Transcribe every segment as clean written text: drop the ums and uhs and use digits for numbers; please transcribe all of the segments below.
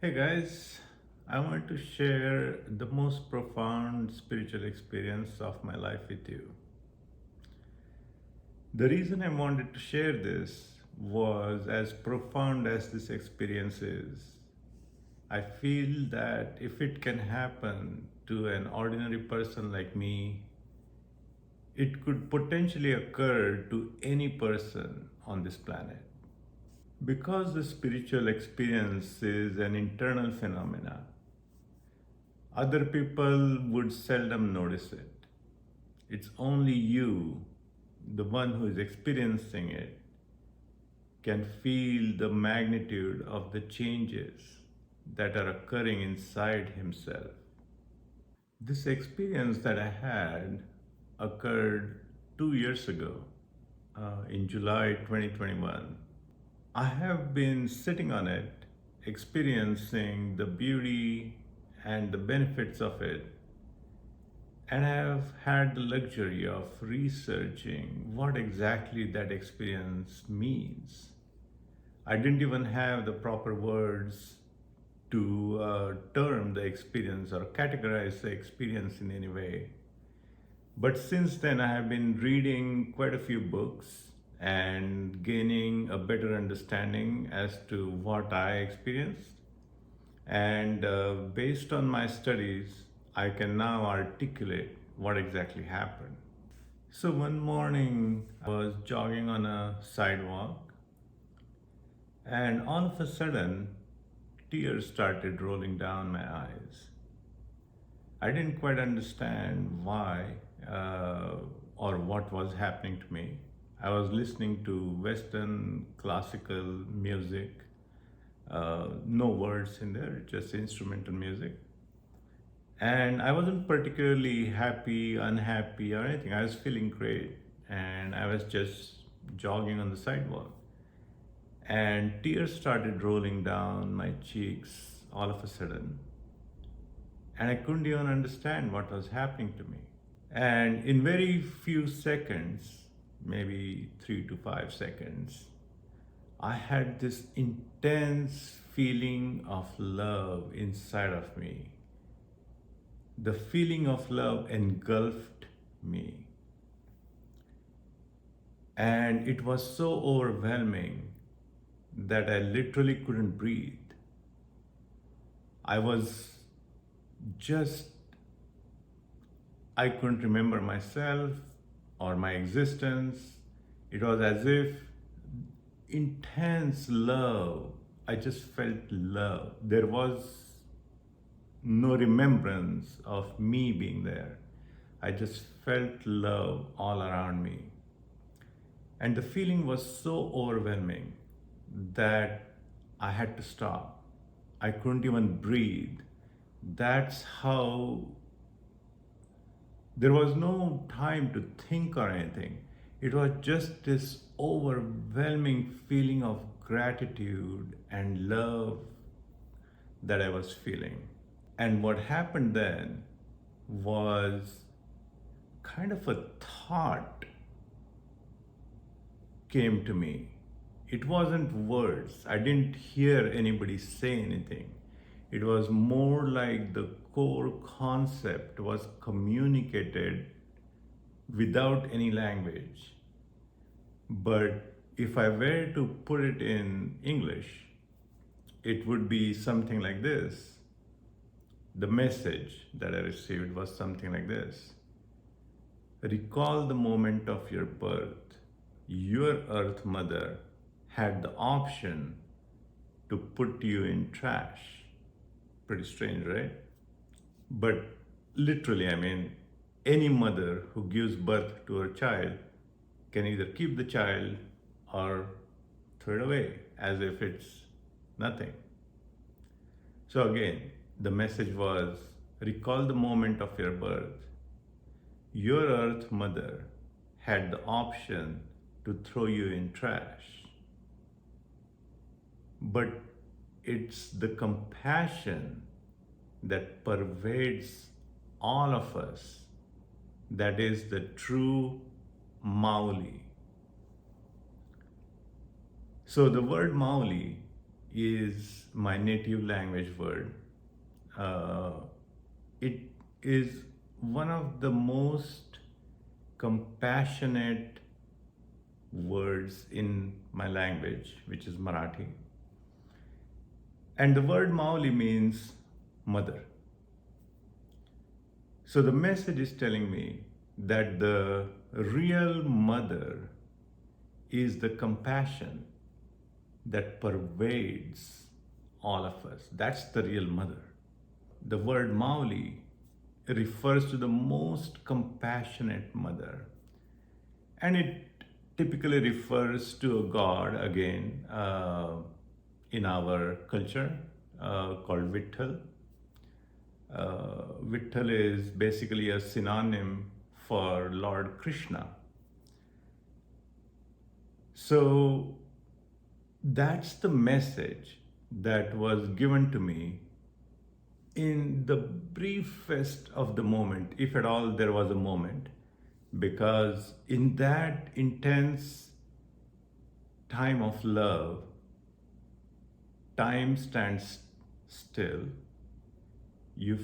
Hey guys, I want to share the most profound spiritual experience of my life with you. The reason I wanted to share this was as profound as this experience is. I feel that if it can happen to an ordinary person like me, it could potentially occur to any person on this planet. Because the spiritual experience is an internal phenomena, other people would seldom notice it. It's only you, the one who is experiencing it, can feel the magnitude of the changes that are occurring inside himself. This experience that I had occurred 2 years ago, in July 2021. I have been sitting on it, experiencing the beauty and the benefits of it, and I have had the luxury of researching what exactly that experience means. I didn't even have the proper words to term the experience or categorize the experience in any way. But since then, I have been reading quite a few books and gaining a better understanding as to what I experienced. And based on my studies, I can now articulate what exactly happened. So one morning, I was jogging on a sidewalk, and all of a sudden, tears started rolling down my eyes. I didn't quite understand why uh, or what was happening to me. I was listening to Western classical music, no words in there, just instrumental music. And I wasn't particularly happy, unhappy, or anything. I was feeling great. And I was just jogging on the sidewalk. And tears started rolling down my cheeks all of a sudden. And I couldn't even understand what was happening to me. And in very few seconds, maybe 3 to 5 seconds, I had this intense feeling of love inside of me. The feeling of love engulfed me. And it was so overwhelming that I literally couldn't breathe. I was just, I couldn't remember myself or my existence. It was as if intense love. I just felt love. There was no remembrance of me being there. I just felt love all around me. And the feeling was so overwhelming that I had to stop. I couldn't even breathe. That's how there was no time to think or anything. It was just this overwhelming feeling of gratitude and love that I was feeling. And what happened then was kind of a thought came to me. It wasn't words. I didn't hear anybody say anything. It was more like the core concept was communicated without any language. But if I were to put it in English, it would be something like this. The message that I received was something like this: recall the moment of your birth. Your Earth Mother had the option to put you in trash. Pretty strange, right? But literally, I mean, any mother who gives birth to her child can either keep the child or throw it away as if it's nothing. So, again, the message was recall the moment of your birth. Your Earth Mother had the option to throw you in trash. But it's the compassion that pervades all of us that is the true Mauli. So the word Mauli is my native language word. Uh, it is one of the most compassionate words in my language, which is Marathi. And the word Mauli means mother. So the message is telling me that the real mother is the compassion that pervades all of us. That's the real mother. The word Mauli refers to the most compassionate mother. And it typically refers to a god, again, in our culture, called Vitthal. Vitthal is basically a synonym for Lord Krishna. So that's the message that was given to me in the briefest of the moment, if at all there was a moment, because in that intense time of love, time stands still. You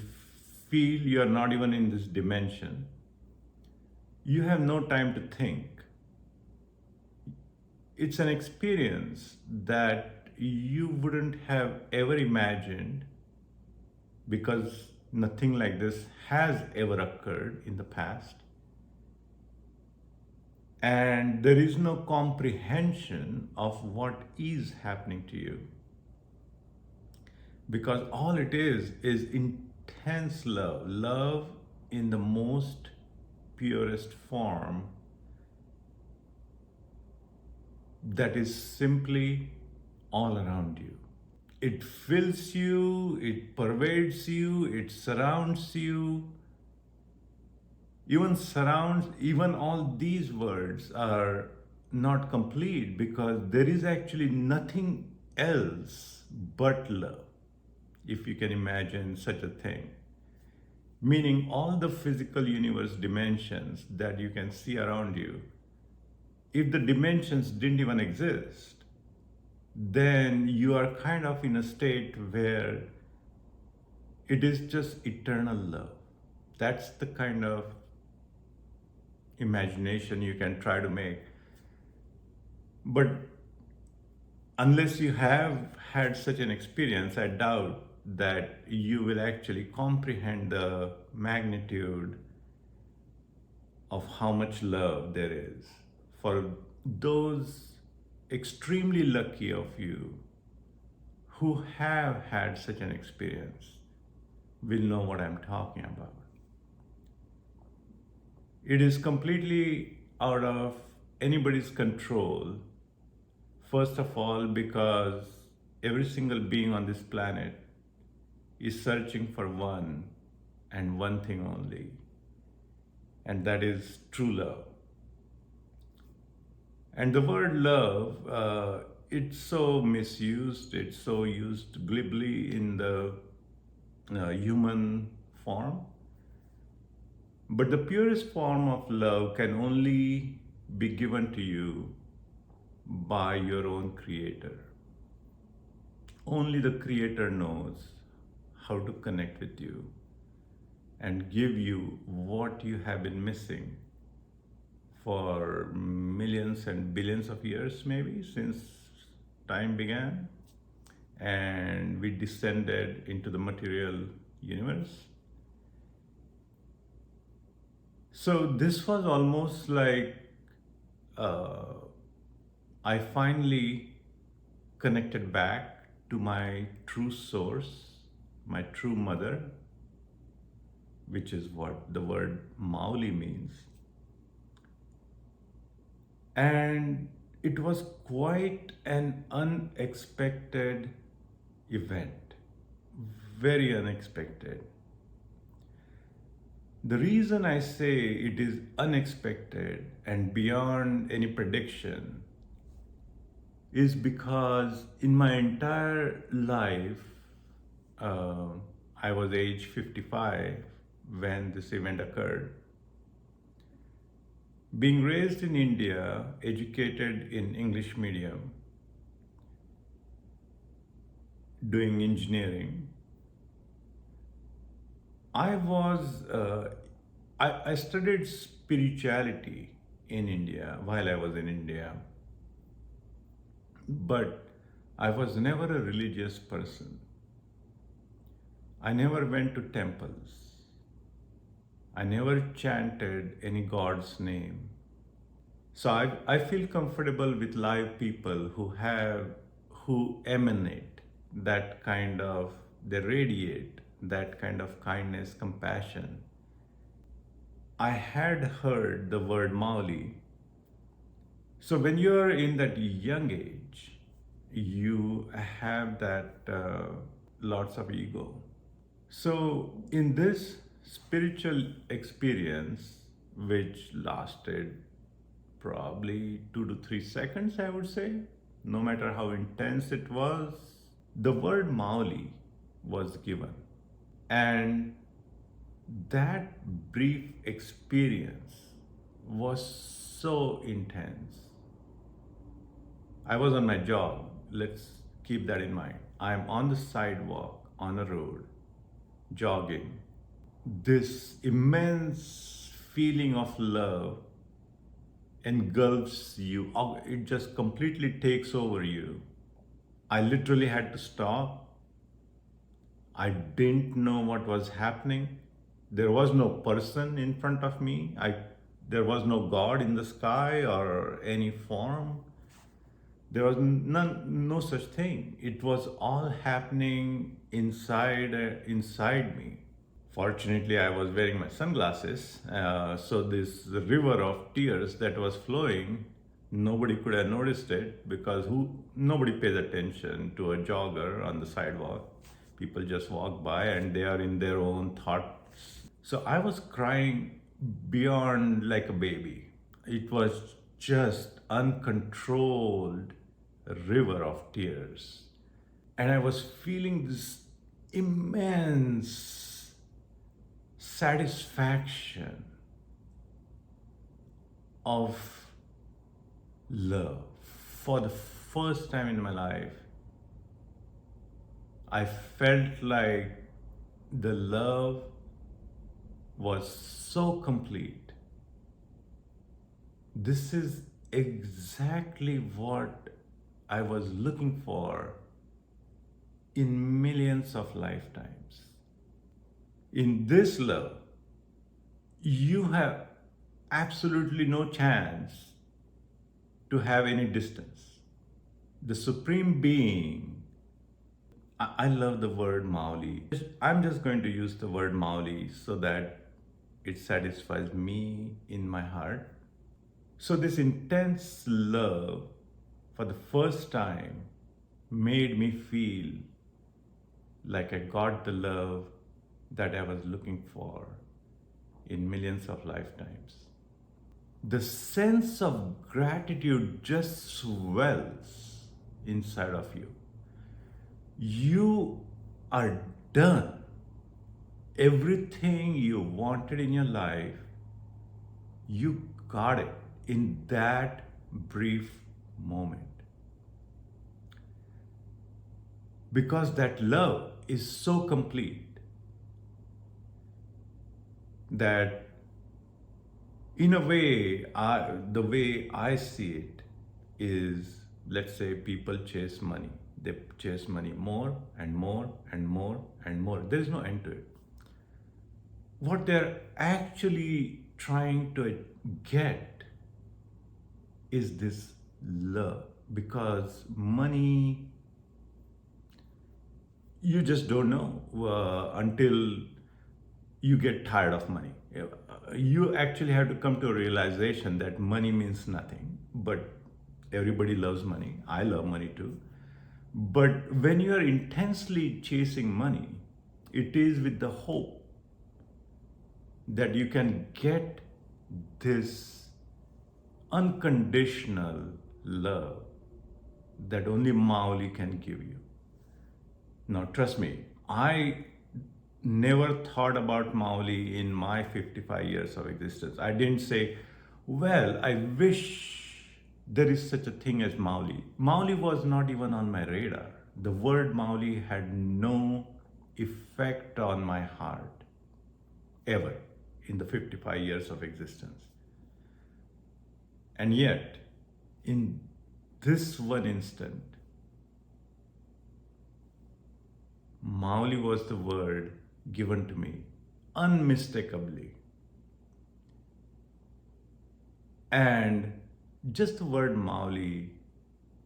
feel you are not even in this dimension. You have no time to think. It's an experience that you wouldn't have ever imagined, because nothing like this has ever occurred in the past. And there is no comprehension of what is happening to you. Because all it is intense love, love in the most purest form, that is simply all around you. It fills you, it pervades you, it surrounds you. Even all these words are not complete, because there is actually nothing else but love, if you can imagine such a thing. Meaning all the physical universe dimensions that you can see around you, if the dimensions didn't even exist, then you are kind of in a state where it is just eternal love. That's the kind of imagination you can try to make. But unless you have had such an experience, I doubt that you will actually comprehend the magnitude of how much love there is. For those extremely lucky of you who have had such an experience, will know what I'm talking about. It is completely out of anybody's control. First of all, because every single being on this planet is searching for one and one thing only, and that is true love. And the word love, it's so misused, it's so used glibly in the human form. But the purest form of love can only be given to you by your own creator. Only the creator knows how to connect with you and give you what you have been missing for millions and billions of years, maybe, since time began and we descended into the material universe. So this was almost like I finally connected back to my true source, my true mother, which is what the word Mauli means. And it was quite an unexpected event, very unexpected. The reason I say it is unexpected and beyond any prediction is because in my entire life, I was age 55 when this event occurred. Being raised in India, educated in English medium, doing engineering, I studied spirituality in India while I was in India, but I was never a religious person. I never went to temples. I never chanted any god's name. So I feel comfortable with live people who emanate that kind of, they radiate that kind of kindness, compassion. I had heard the word Mauli. So when you're in that young age, you have that lots of ego. So in this spiritual experience, which lasted probably 2 to 3 seconds, I would say, no matter how intense it was, the word Mauli was given. And that brief experience was so intense. I was on my jog. Let's keep that in mind. I'm on the sidewalk, on a road, jogging. This immense feeling of love engulfs you. It just completely takes over you. I literally had to stop. I didn't know what was happening. There was no person in front of me. There was no God in the sky or any form. There was no such thing. It was all happening inside me. Fortunately, I was wearing my sunglasses, so this river of tears that was flowing, nobody could have noticed it because nobody pays attention to a jogger on the sidewalk. People just walk by and they are in their own thoughts. So I was crying beyond like a baby. It was just uncontrolled river of tears. And I was feeling this immense satisfaction of love. For the first time in my life, I felt like the love was so complete. This is exactly what I was looking for in millions of lifetimes. In this love, you have absolutely no chance to have any distance. The Supreme Being, I love the word Mauli. I'm just going to use the word Mauli so that it satisfies me in my heart. So this intense love for the first time made me feel like I got the love that I was looking for in millions of lifetimes. The sense of gratitude just swells inside of you. You are done. Everything you wanted in your life, you got it in that brief moment. Because that love is so complete that, in a way, the way I see it is, let's say people chase money. They chase money more and more and more and more. There is no end to it. What they're actually trying to get is this love, because money, you just don't know until you get tired of money. You actually have to come to a realization that money means nothing, but everybody loves money. I love money too. But when you are intensely chasing money, it is with the hope that you can get this unconditional love that only Mauli can give you. Now, trust me, I never thought about Mauli in my 55 years of existence. I didn't say, well, I wish there is such a thing as Mauli. Mauli was not even on my radar. the word Mauli had no effect on my heart ever in the 55 years of existence. And yet, in this one instant, Mauli was the word given to me unmistakably. And just the word Mauli,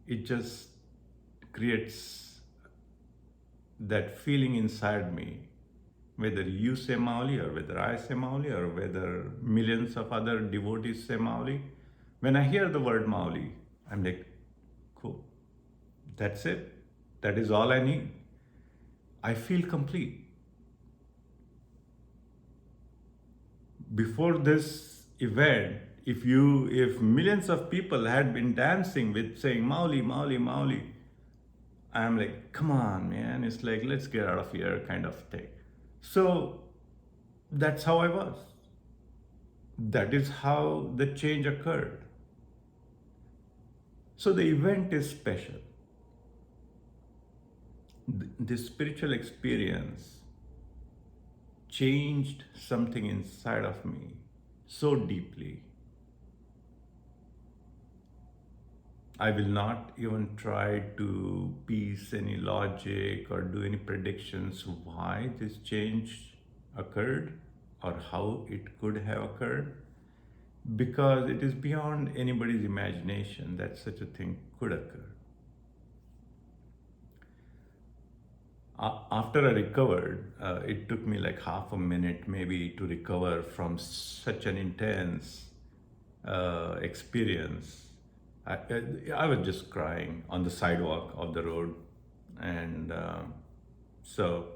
it just creates that feeling inside me, whether you say Mauli or whether I say Mauli or whether millions of other devotees say Mauli. When I hear the word Mauli, I'm like, cool, that's it. That is all I need. I feel complete. Before this event, if millions of people had been dancing with saying Mauli, Mauli, Mauli, I'm like, come on, man, it's like, let's get out of here kind of thing. So that's how I was. That is how the change occurred. So the event is special. This spiritual experience changed something inside of me so deeply. I will not even try to piece any logic or do any predictions why this change occurred or how it could have occurred, because it is beyond anybody's imagination that such a thing could occur. After I recovered, it took me like half a minute maybe to recover from such an intense experience. I was just crying on the sidewalk of the road. And so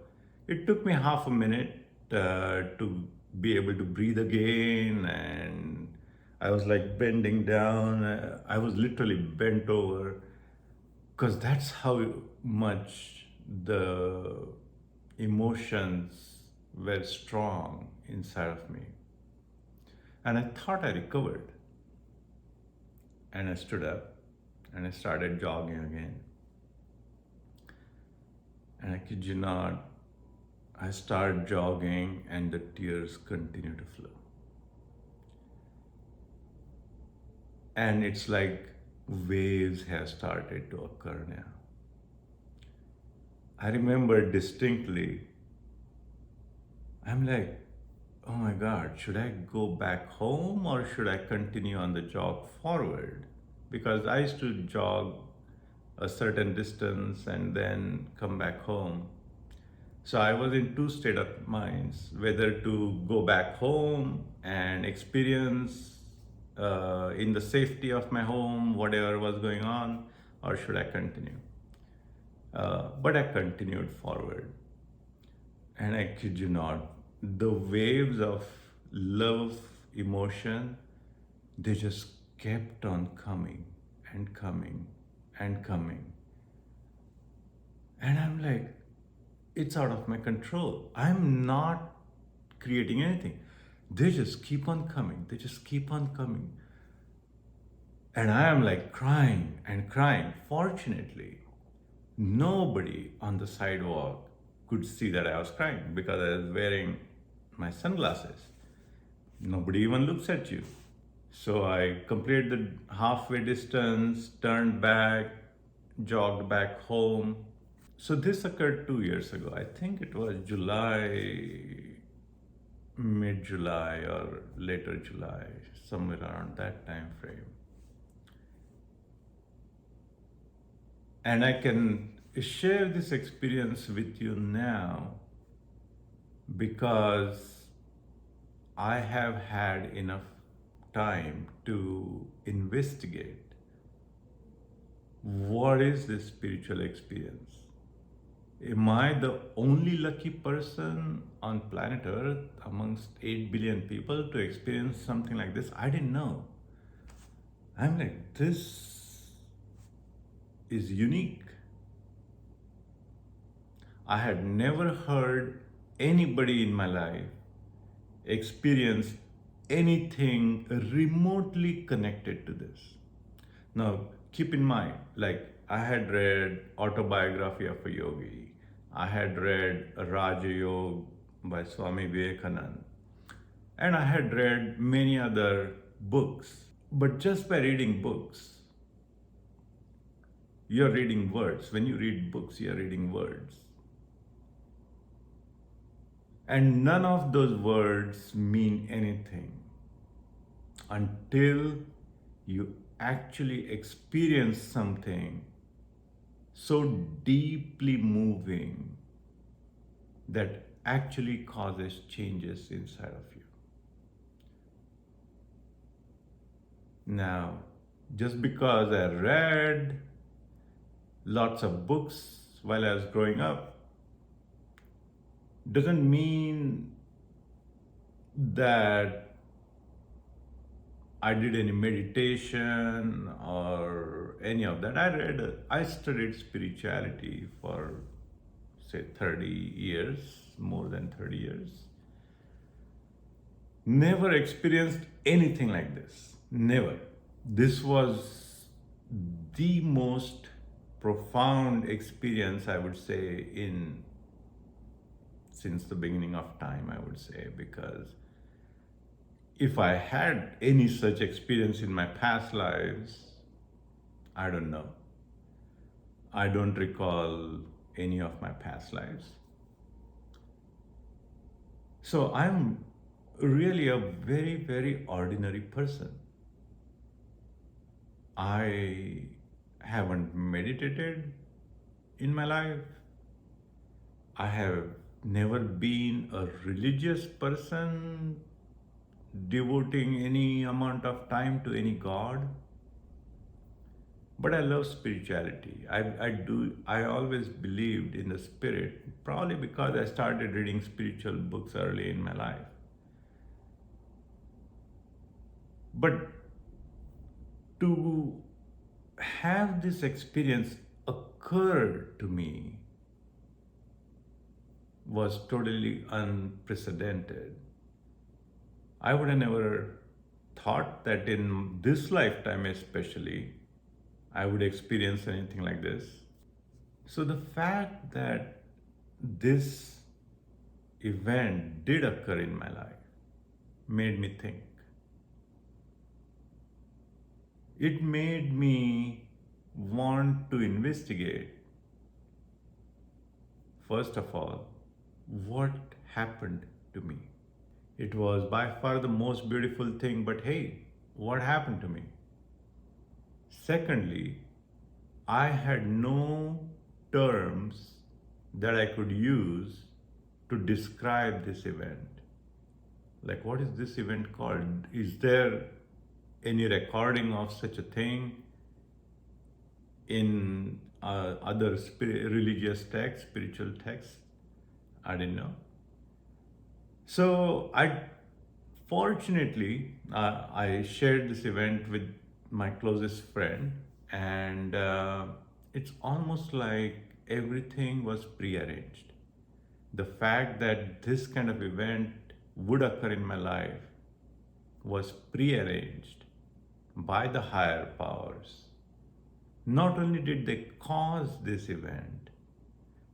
it took me half a minute to be able to breathe again. And I was like bending down. I was literally bent over because that's how much the emotions were strong inside of me. And I thought I recovered. And I stood up and I started jogging again. And I kid you not, I started jogging and the tears continue to flow. And it's like waves have started to occur now. I remember distinctly, I'm like, oh my God, should I go back home or should I continue on the jog forward? Because I used to jog a certain distance and then come back home. So I was in two state of minds, whether to go back home and experience in the safety of my home whatever was going on, or should I continue? But I continued forward. And I kid you not, the waves of love, emotion, they just kept on coming and coming and coming. And I'm like, it's out of my control. I'm not creating anything. They just keep on coming. They just keep on coming. And I am like crying and crying. Fortunately, nobody on the sidewalk could see that I was crying because I was wearing my sunglasses. Nobody even looks at you. So I completed the halfway distance, turned back, jogged back home. So this occurred 2 years ago. I think it was July, mid-July or later July, somewhere around that time frame. And I can share this experience with you now because I have had enough time to investigate what is this spiritual experience. Am I the only lucky person on planet Earth amongst 8 billion people to experience something like this? I didn't know. I'm like, this is unique. I had never heard anybody in my life experience anything remotely connected to this. Now, keep in mind, like I had read Autobiography of a Yogi. I had read Raja Yoga by Swami Vivekananda. And I had read many other books. But just by reading books, you're reading words. When you read books, you're reading words. And none of those words mean anything until you actually experience something so deeply moving that actually causes changes inside of you. Now, just because I read lots of books while I was growing up doesn't mean that I did any meditation or any of that. I studied spirituality for say 30 years, more than 30 years. Never experienced anything like this. Never. This was the most profound experience, I would say, in since the beginning of time, I would say, because if I had any such experience in my past lives, I don't know. I don't recall any of my past lives. So I'm really a very, very ordinary person. I haven't meditated in my life. I have never been a religious person devoting any amount of time to any god. But I love spirituality. I always believed in the spirit, probably because I started reading spiritual books early in my life. But to have this experience occur to me was totally unprecedented. I would have never thought that in this lifetime, especially, I would experience anything like this. So the fact that this event did occur in my life made me think. It made me want to investigate, first of all, what happened to me. It was by far the most beautiful thing, but hey, what happened to me? Secondly, I had no terms that I could use to describe this event. Like, what is this event called? Is there any recording of such a thing in other religious texts, spiritual texts? I didn't know. So fortunately, I shared this event with my closest friend, and it's almost like everything was prearranged. The fact that this kind of event would occur in my life was prearranged by the higher powers. Not only did they cause this event,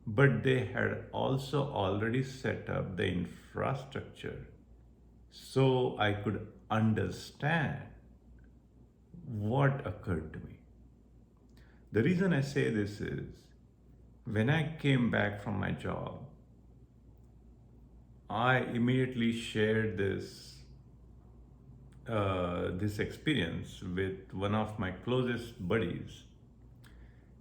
but they had also already set up the infrastructure so I could understand what occurred to me. The reason I say this is when I came back from my job, I immediately shared this experience with one of my closest buddies.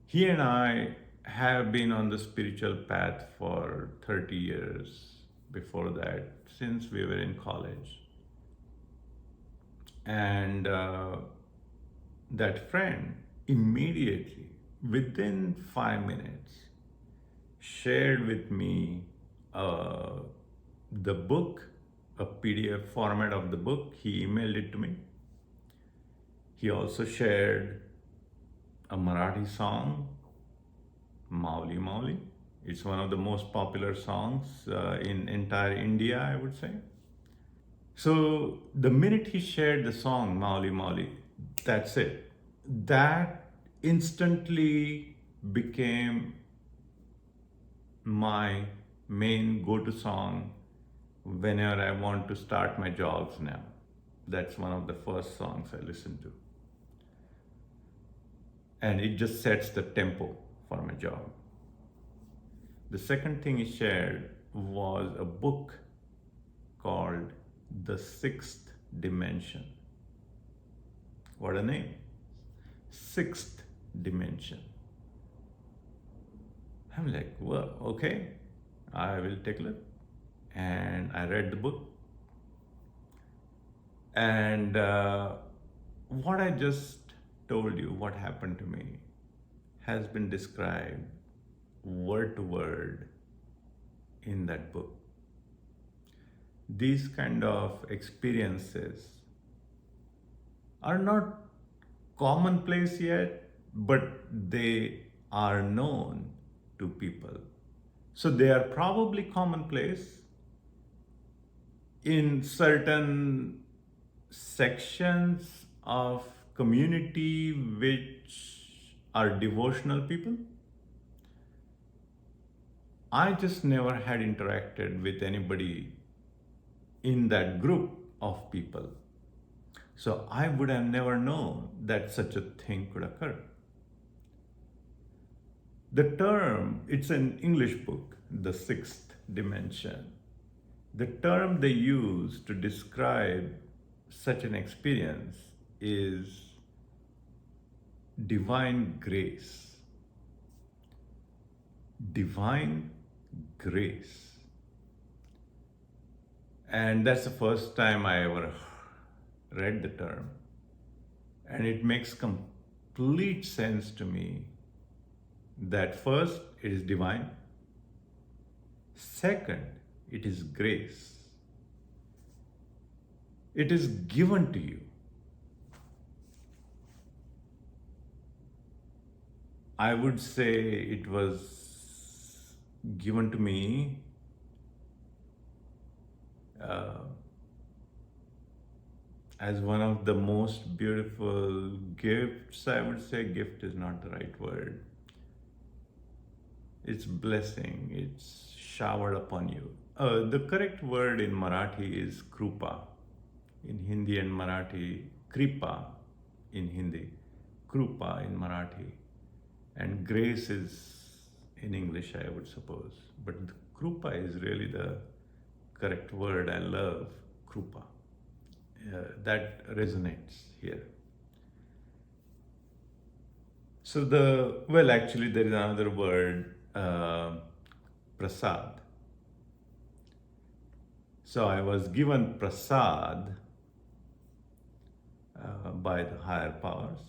He and I have been on the spiritual path for 30 years before that, since we were in college. And that friend immediately, within 5 minutes, shared with me the book, a PDF format of the book. He emailed it to me. He also shared a Marathi song, Mauli Mauli. It's one of the most popular songs in entire India, I would say. So the minute he shared the song Mauli Mauli, that's it. That instantly became my main go-to song whenever I want to start my jogs now. That's one of the first songs I listen to. And it just sets the tempo for my jog. The second thing he shared was a book called The Sixth Dimension. What a name! Sixth Dimension. I'm like, well, okay, I will take a look. And I read the book. And what I just told you, what happened to me, has been described word to word in that book. These kind of experiences are not commonplace yet, but they are known to people. So they are probably commonplace in certain sections of community which are devotional people. I just never had interacted with anybody in that group of people. So I would have never known that such a thing could occur. The term, it's an English book, The Sixth Dimension. The term they use to describe such an experience is divine grace. Divine grace. And that's the first time I ever read the term. And it makes complete sense to me that first, it is divine. Second, it is grace. It is given to you. I would say it was given to me as one of the most beautiful gifts. I would say gift is not the right word. It's blessing, it's showered upon you. The correct word in Marathi is krupa. In Hindi and Marathi, kripa in Hindi, krupa in Marathi. And grace is in English, I would suppose. But krupa is really the correct word. I love krupa. That resonates here. So actually there is another word, prasad. So I was given prasad by the higher powers.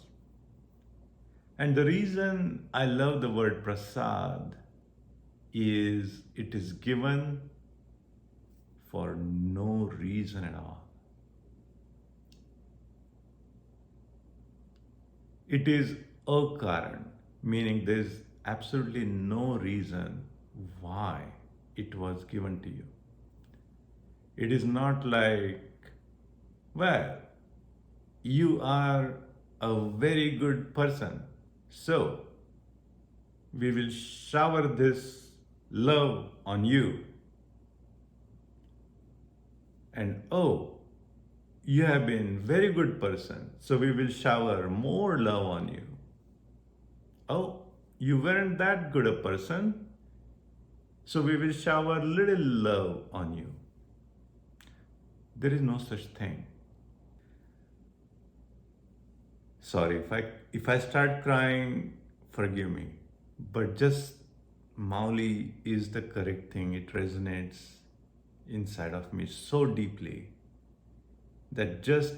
And the reason I love the word prasad is it is given for no reason at all. It is akaran, meaning there is absolutely no reason why it was given to you. It is not like, well, you are a very good person, so we will shower this love on you. And oh, you have been very good person, so we will shower more love on you. Oh, you weren't that good a person, so we will shower little love on you. There is no such thing. Sorry, if I start crying, forgive me. But just Mauli is the correct thing. It resonates inside of me so deeply that just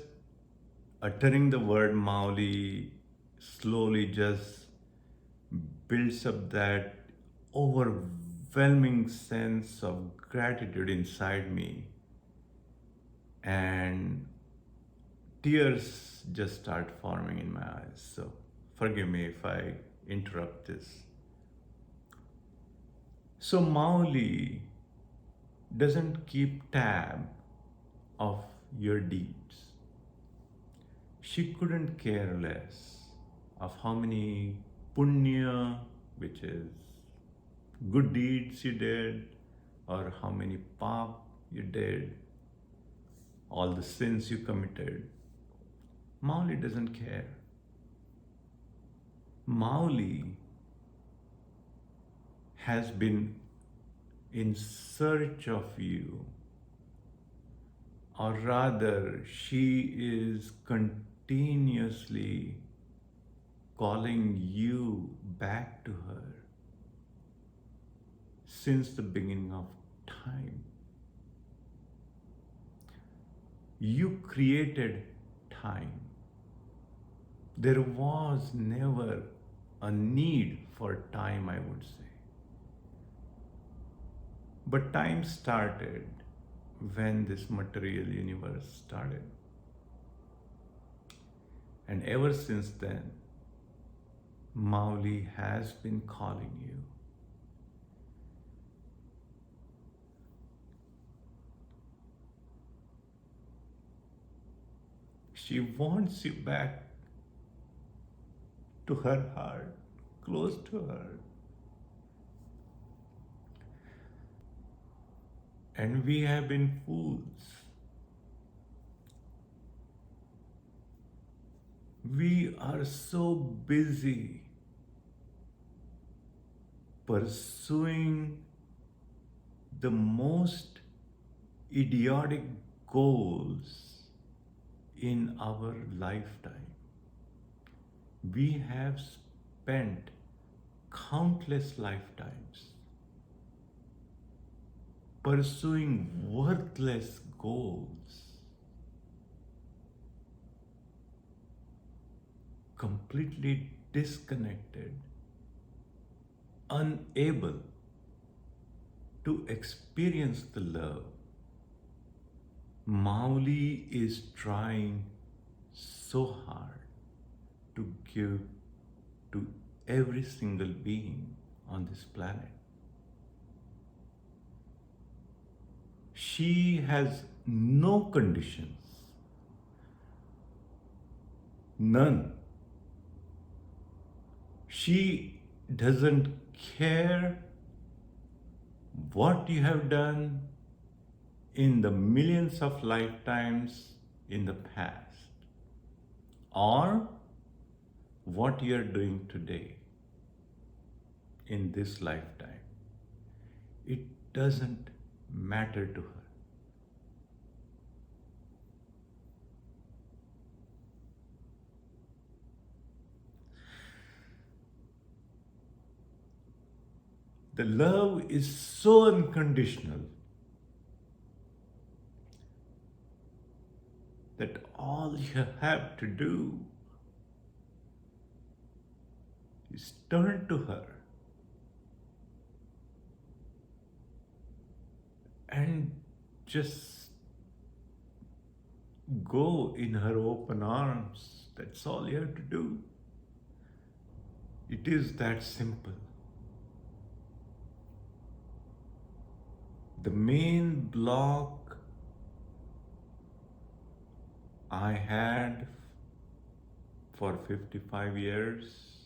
uttering the word Mauli slowly just builds up that overwhelming sense of gratitude inside me, and tears just start forming in my eyes. So forgive me if I interrupt this. So Mauli doesn't keep tab of your deeds. She couldn't care less of how many punya, which is good deeds you did, or how many pap you did, all the sins you committed. Mauli doesn't care. Mauli has been in search of you, or rather, she is continuously calling you back to her since the beginning of time. You created time. There was never a need for time, I would say. But time started when this material universe started. And ever since then, Mauli has been calling you. She wants you back to her heart, close to her. And we have been fools. We are so busy pursuing the most idiotic goals in our lifetime. We have spent countless lifetimes pursuing worthless goals, completely disconnected, unable to experience the love. Mauli is trying so hard to give to every single being on this planet. She has no conditions, none. She doesn't care what you have done in the millions of lifetimes in the past, or what you are doing today in this lifetime. It doesn't matter to her. The love is so unconditional that all you have to do is turn to her and just go in her open arms. That's all you have to do. It is that simple. The main block I had for 55 years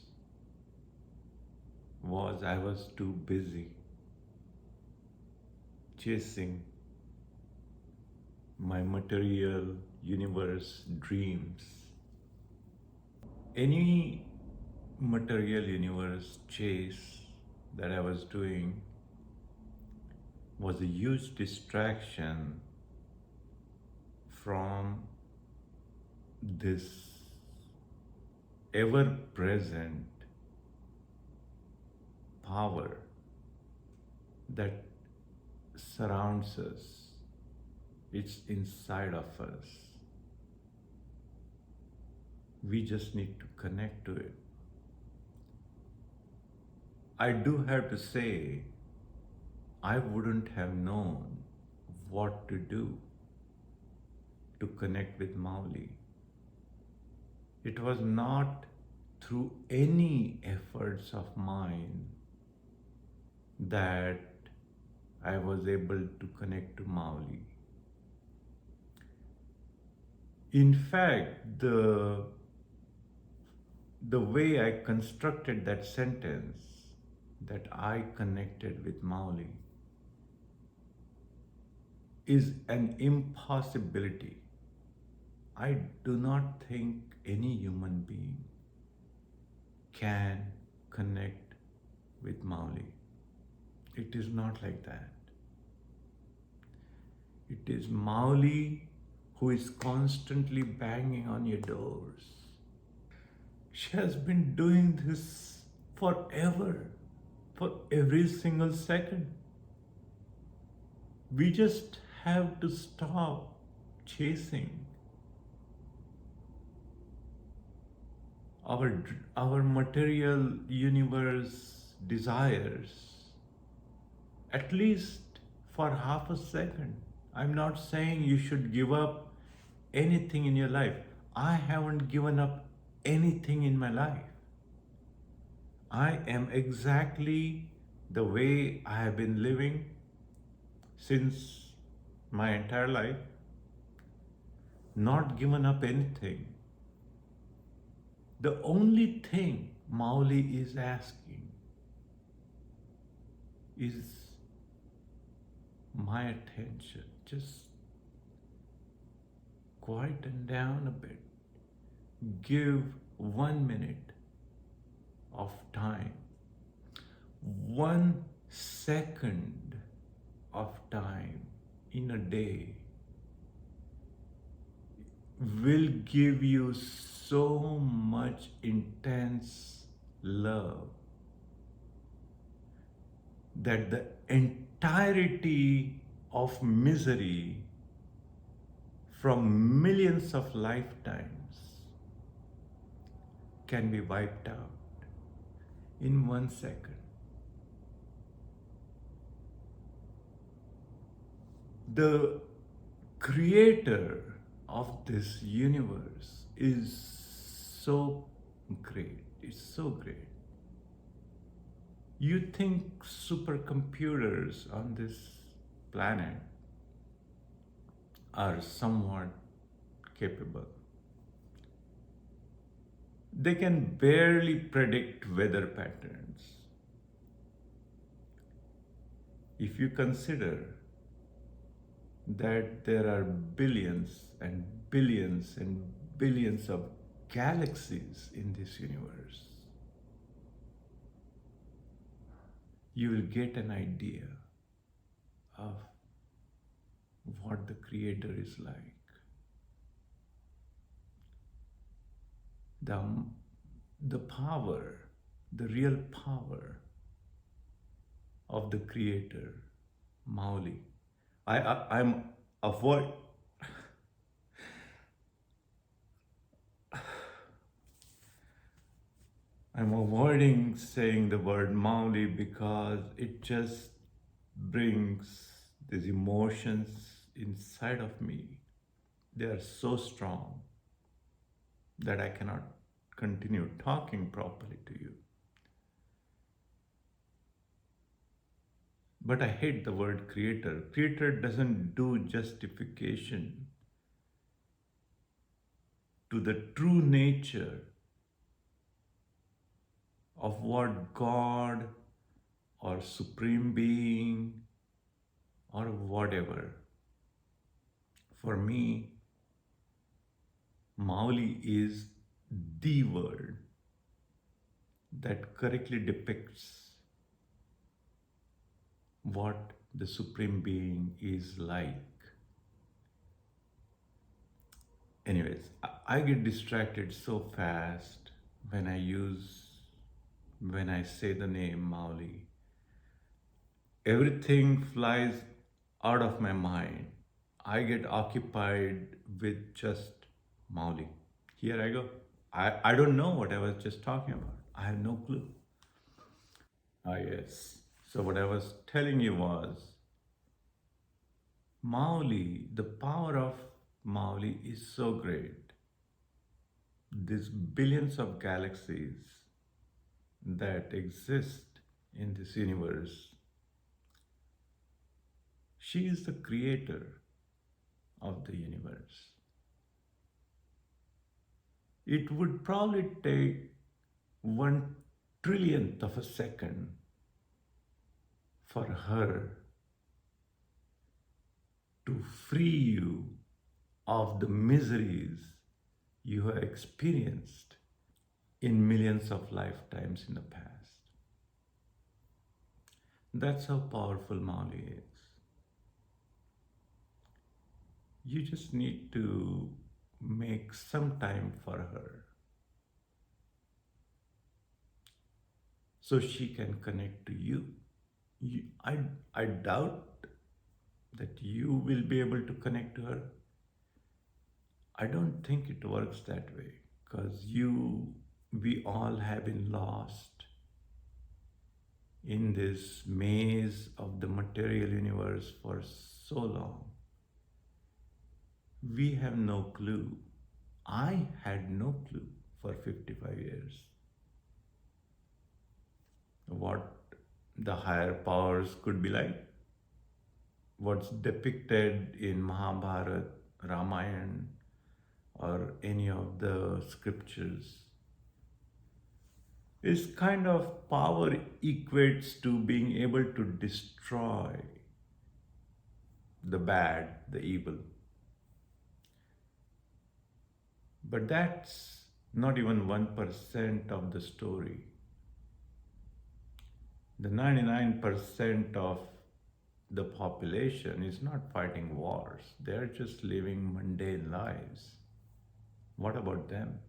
was I was too busy chasing my material universe dreams. Any material universe chase that I was doing was a huge distraction from this ever-present power that surrounds us. It's inside of us. We just need to connect to it. I do have to say, I wouldn't have known what to do to connect with Mauli. It was not through any efforts of mine that I was able to connect to Mauli. In fact, the the way I constructed that sentence, that I connected with Mauli, is an impossibility. I do not think any human being can connect with Mauli. It is not like that. It is Mauli who is constantly banging on your doors. She has been doing this forever, for every single second. We just have to stop chasing our our material universe desires, at least for half a second. I'm not saying you should give up anything in your life. I haven't given up anything in my life. I am exactly the way I have been living since my entire life, not given up anything. The only thing Mauli is asking is my attention. Just quieten down a bit. Give 1 minute of time, 1 second of time in a day will give you so much intense love that the entirety of misery from millions of lifetimes can be wiped out in 1 second. The creator of this universe is so great. It's so great. You think supercomputers on this planet are somewhat capable. They can barely predict weather patterns. If you consider that there are billions and billions and billions of galaxies in this universe, you will get an idea of what the Creator is like. The power, the real power of the Creator, Mauli. I'm avoid. I'm avoiding saying the word Mauli because it just brings these emotions inside of me. They are so strong that I cannot continue talking properly to you. But I hate the word creator. Creator doesn't do justification to the true nature of what God or Supreme Being or whatever. For me, Mauli is the word that correctly depicts what the Supreme Being is like. Anyways, I get distracted so fast when I say the name Mauli. Everything flies out of my mind. I get occupied with just Mauli. Here I go. I don't know what I was just talking about. I have no clue. Ah, yes. So what I was telling you was Mauli, the power of Mauli is so great. These billions of galaxies that exist in this universe, she is the creator of the universe. It would probably take one trillionth of a second for her to free you of the miseries you have experienced in millions of lifetimes in the past. That's how powerful Mauli is. You just need to make some time for her so she can connect to you. I doubt that you will be able to connect to her. I don't think it works that way because we all have been lost in this maze of the material universe for so long. We have no clue. I had no clue for 55 years what the higher powers could be like, what's depicted in Mahabharata, Ramayana, or any of the scriptures. Is kind of power equates to being able to destroy the bad, the evil. But that's not even 1% of the story. The 99% of the population is not fighting wars. They're just living mundane lives. What about them?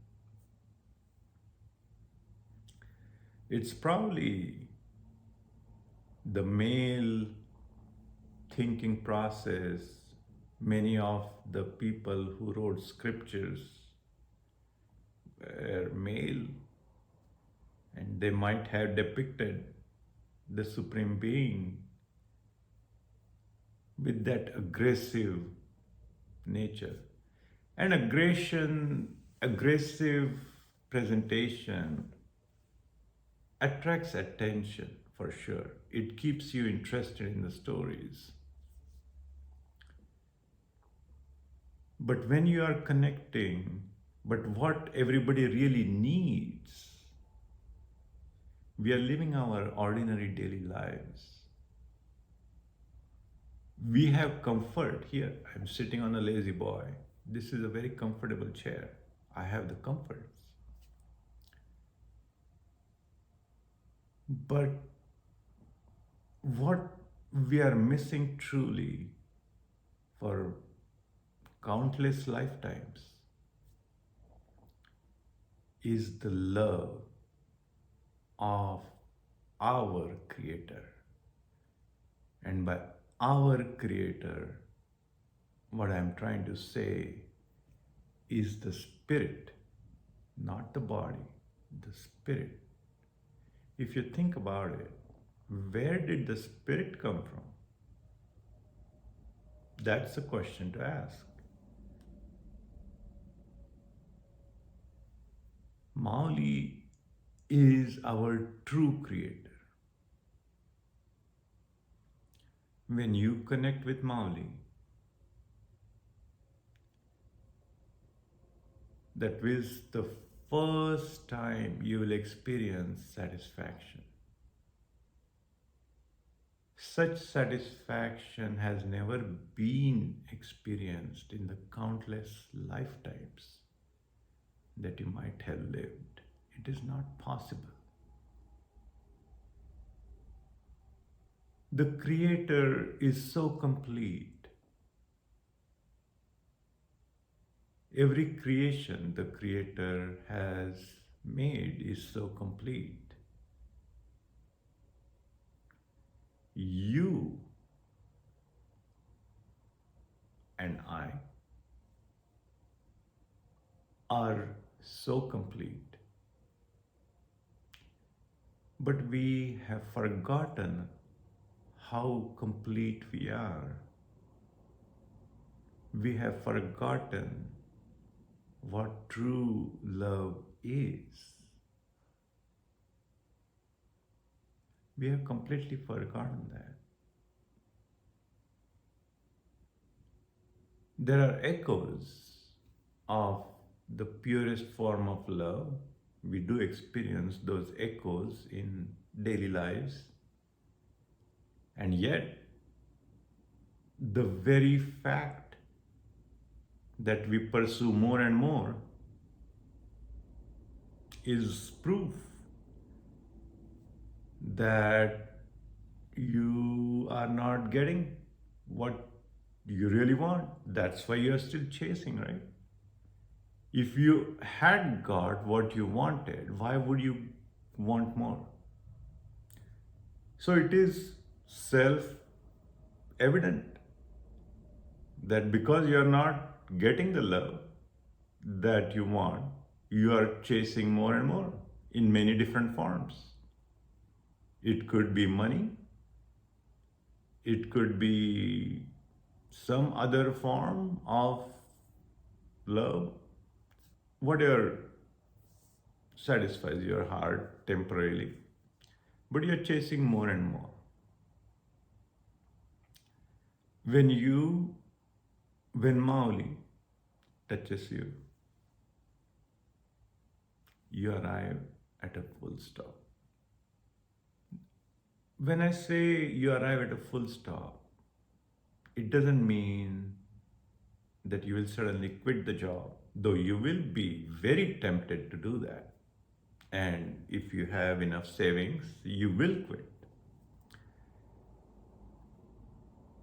It's probably the male thinking process. Many of the people who wrote scriptures were male, and they might have depicted the Supreme Being with that aggressive nature. And aggressive presentation attracts attention for sure. It keeps you interested in the stories. But when you are connecting, but what everybody really needs, we are living our ordinary daily lives. We have comfort here. I'm sitting on a lazy boy. This is a very comfortable chair. I have the comforts. But what we are missing truly for countless lifetimes is the love of our Creator. And by our Creator, what I'm trying to say is the spirit, not the body, the spirit. If you think about it, where did the spirit come from? That's a question to ask. Mauli is our true creator. When you connect with Mauli, that is the first time you will experience satisfaction. Such satisfaction has never been experienced in the countless lifetimes that you might have lived. It is not possible. The Creator is so complete. Every creation the Creator has made is so complete. You and I are so complete. But we have forgotten how complete we are. We have forgotten what true love is. We have completely forgotten that. There are echoes of the purest form of love We do experience those echoes in daily lives, and yet the very fact that we pursue more and more is proof that you are not getting what you really want. That's why you're still chasing, right? If you had got what you wanted, why would you want more? So it is self evident that because you're not getting the love that you want, you are chasing more and more in many different forms. It could be money, it could be some other form of love, whatever satisfies your heart temporarily, but you're chasing more and more. When Mauli touches you, you arrive at a full stop. When I say you arrive at a full stop, it doesn't mean that you will suddenly quit the job, though you will be very tempted to do that. And if you have enough savings, you will quit.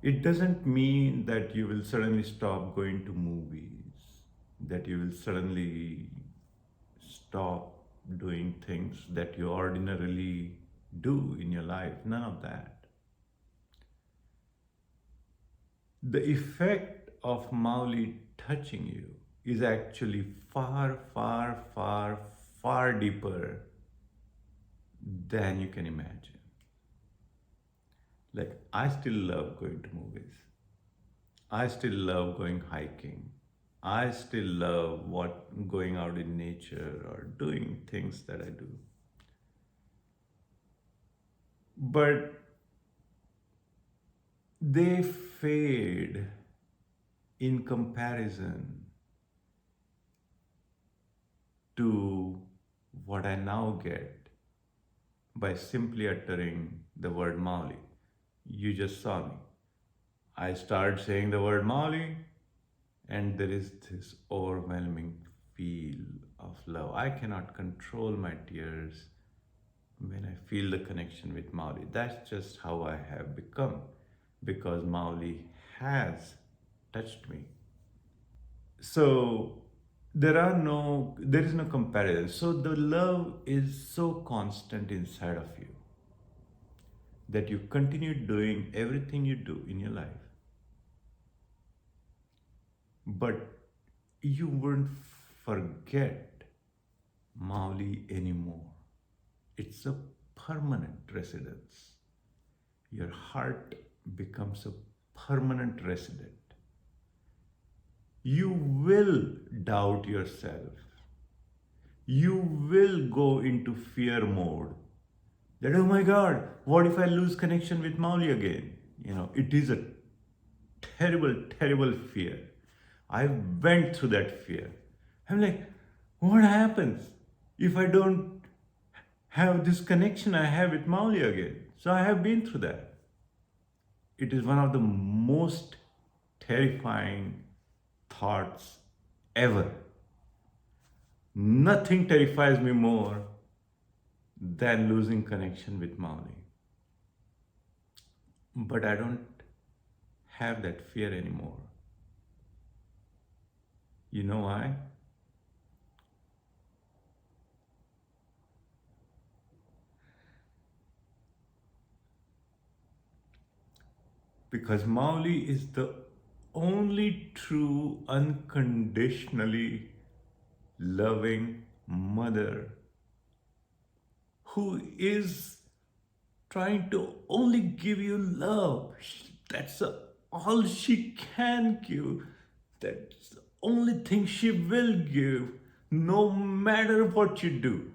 It doesn't mean that you will suddenly stop going to movies, that you will suddenly stop doing things that you ordinarily do in your life. None of that. The effect of Mauli touching you is actually far, far, far, far deeper than you can imagine. Like, I still love going to movies. I still love going hiking. I still love going out in nature or doing things that I do. But they fade in comparison to what I now get by simply uttering the word Mauli. You just saw me. I start saying the word Mauli, and there is this overwhelming feel of love. I cannot control my tears when I feel the connection with Mauli. That's just how I have become, because Mauli has touched me. So there is no comparison. So the love is so constant inside of you that you continue doing everything you do in your life. But you won't forget Mauli anymore. It's a permanent residence. Your heart becomes a permanent resident. You will doubt yourself. You will go into fear mode. That, oh my God, what if I lose connection with Mauli again? It is a terrible, terrible fear. I went through that fear. I'm like, what happens if I don't have this connection I have with Mauli again? So I have been through that. It is one of the most terrifying thoughts ever. Nothing terrifies me more than losing connection with Mauli. But I don't have that fear anymore. You know why? Because Mauli is the only true, unconditionally loving mother who is trying to only give you love. That's all she can give. That's the only thing she will give, no matter what you do.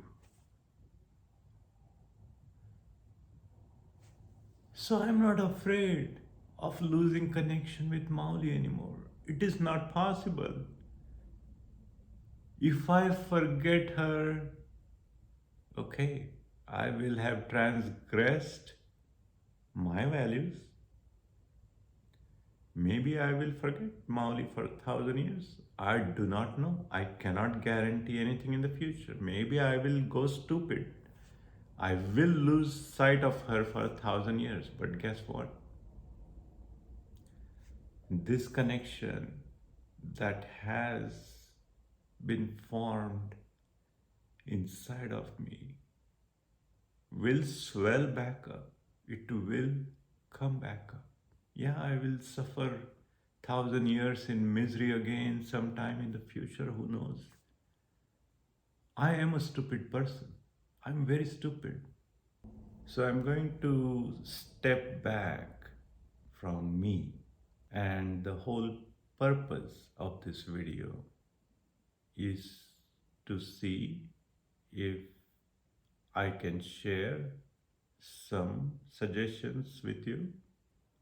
So I'm not afraid of losing connection with Mauli anymore. It is not possible. If I forget her, Okay, I will have transgressed my values. Maybe I will forget Mauli for 1,000 years. I do not know. I cannot guarantee anything in the future. Maybe I will go stupid. I will lose sight of her for 1,000 years. But guess what? This connection that has been formed inside of me will swell back up. It will come back up. Yeah, I will suffer 1,000 years in misery again sometime in the future, who knows? I am a stupid person. I'm very stupid. So I'm going to step back from me. And the whole purpose of this video is to see if I can share some suggestions with you.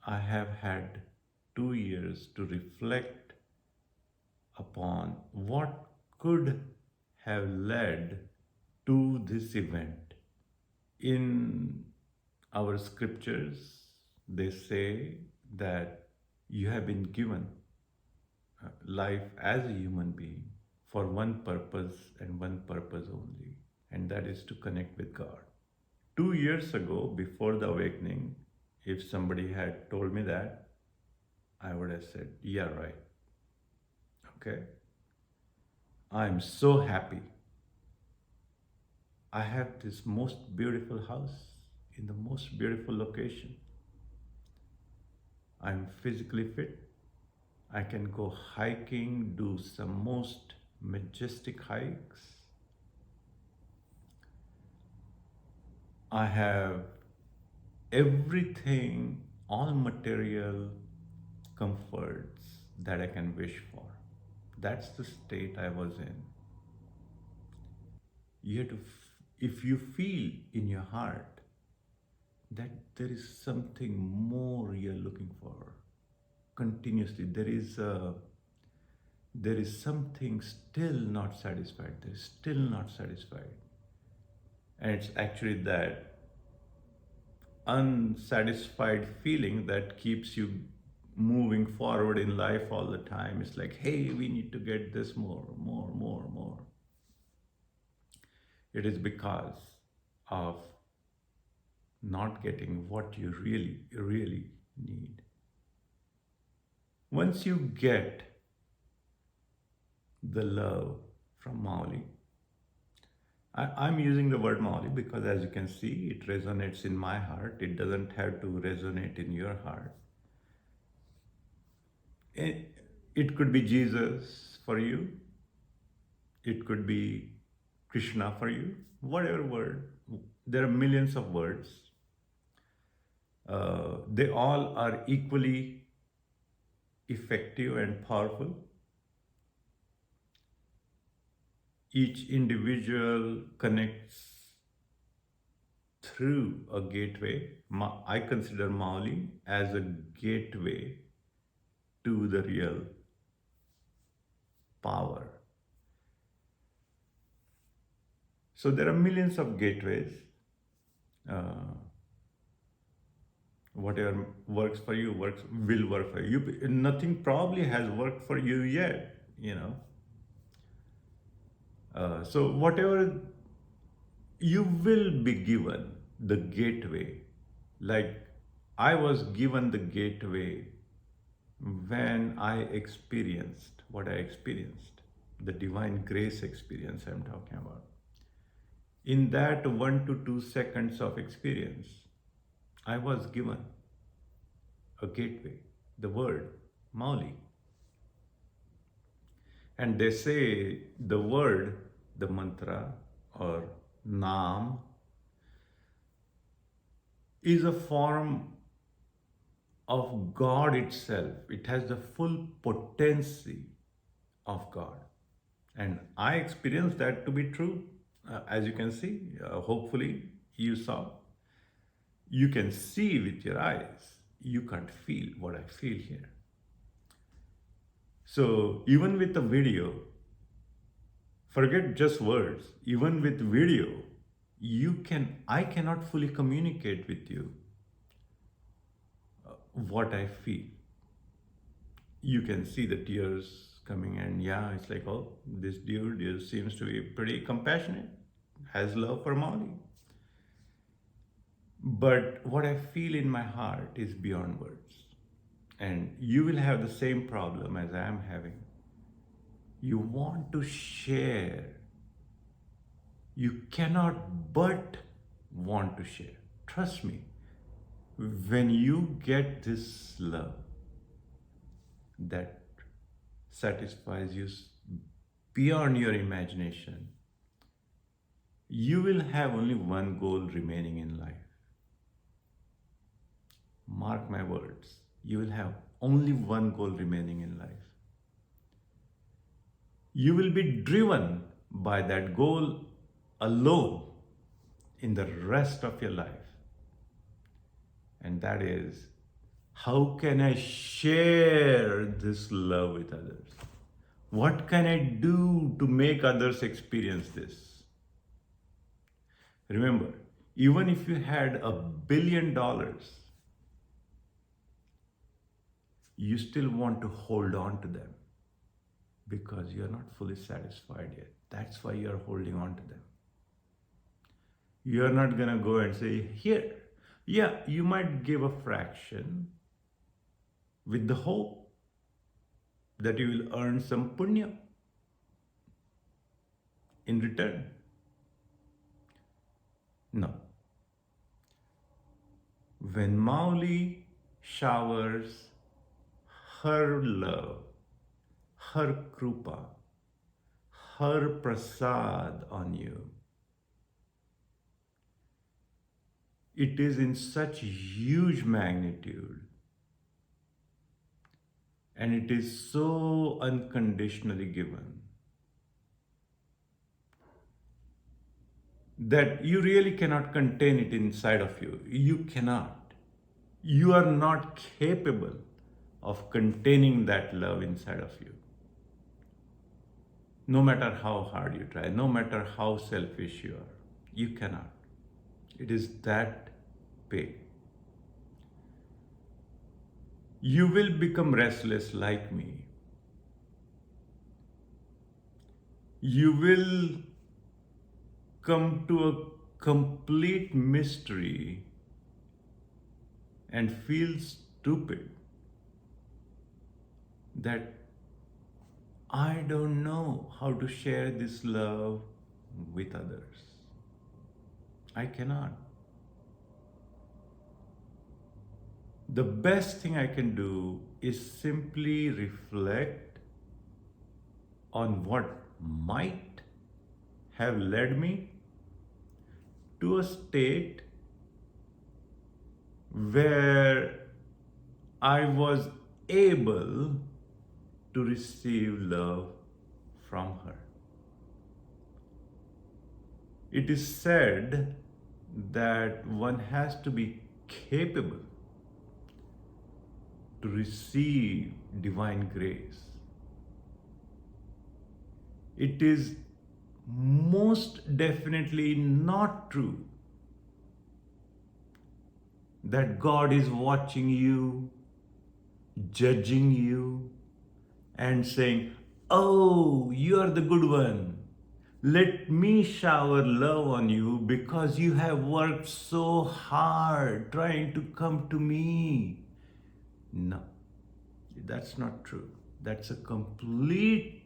I have had 2 years to reflect upon what could have led to this event. In our scriptures, they say that you have been given life as a human being for one purpose and one purpose only, and that is to connect with God. 2 years ago, before the awakening, if somebody had told me that, I would have said, yeah, right. Okay. I'm so happy. I have this most beautiful house in the most beautiful location. I'm physically fit. I can go hiking, do some most majestic hikes. I have everything, all material comforts that I can wish for. That's the state I was in. You have to, if you feel in your heart that there is something more you're looking for, continuously, there is something still not satisfied. There is still not satisfied. And it's actually that unsatisfied feeling that keeps you moving forward in life all the time. It's like, hey, we need to get this more, more, more, more. It is because of not getting what you really, really need. Once you get the love from Mauli, I'm using the word Mauli because, as you can see, it resonates in my heart. It doesn't have to resonate in your heart. It could be Jesus for you. It could be Krishna for you. Whatever word. There are millions of words. They all are equally effective and powerful. Each individual connects through a gateway. I consider Mauli as a gateway to the real power. So there are millions of gateways. Whatever works for you will work for you. Nothing probably has worked for you yet, you know. So whatever, you will be given the gateway. Like I was given the gateway when I experienced what I experienced, the divine grace experience I'm talking about. In that 1 to 2 seconds of experience, I was given a gateway, the word Mauli. And they say the word, the mantra or Naam, is a form of God itself. It has the full potency of God. And I experienced that to be true. As you can see, hopefully you saw. You can see with your eyes. You can't feel what I feel here. So even with the video, forget just words, even with video, I cannot fully communicate with you what I feel. You can see the tears coming, and yeah, it's like, oh, this dude seems to be pretty compassionate, has love for Molly. But what I feel in my heart is beyond words. And you will have the same problem as I am having. You want to share. You cannot but want to share. Trust me, when you get this love that satisfies you beyond your imagination, you will have only one goal remaining in life. Mark my words, you will have only one goal remaining in life. You will be driven by that goal alone in the rest of your life. And that is, how can I share this love with others? What can I do to make others experience this? Remember, even if you had $1 billion, you still want to hold on to them because you're not fully satisfied yet. That's why you're holding on to them. You're not gonna go and say, here, yeah, you might give a fraction with the hope that you will earn some punya in return. No. When Mauli showers her love, her krupa, her prasad on you, it is in such huge magnitude and it is so unconditionally given that you really cannot contain it inside of you. You cannot. You are not capable of containing that love inside of you. No matter how hard you try, no matter how selfish you are, you cannot. It is that big. You will become restless like me. You will come to a complete mystery and feel stupid that I don't know how to share this love with others. I cannot. The best thing I can do is simply reflect on what might have led me to a state where I was able to receive love from her. It is said that one has to be capable to receive divine grace. It is most definitely not true that God is watching you, judging you, and saying, oh, you are the good one. Let me shower love on you because you have worked so hard trying to come to me. No, that's not true. That's a complete...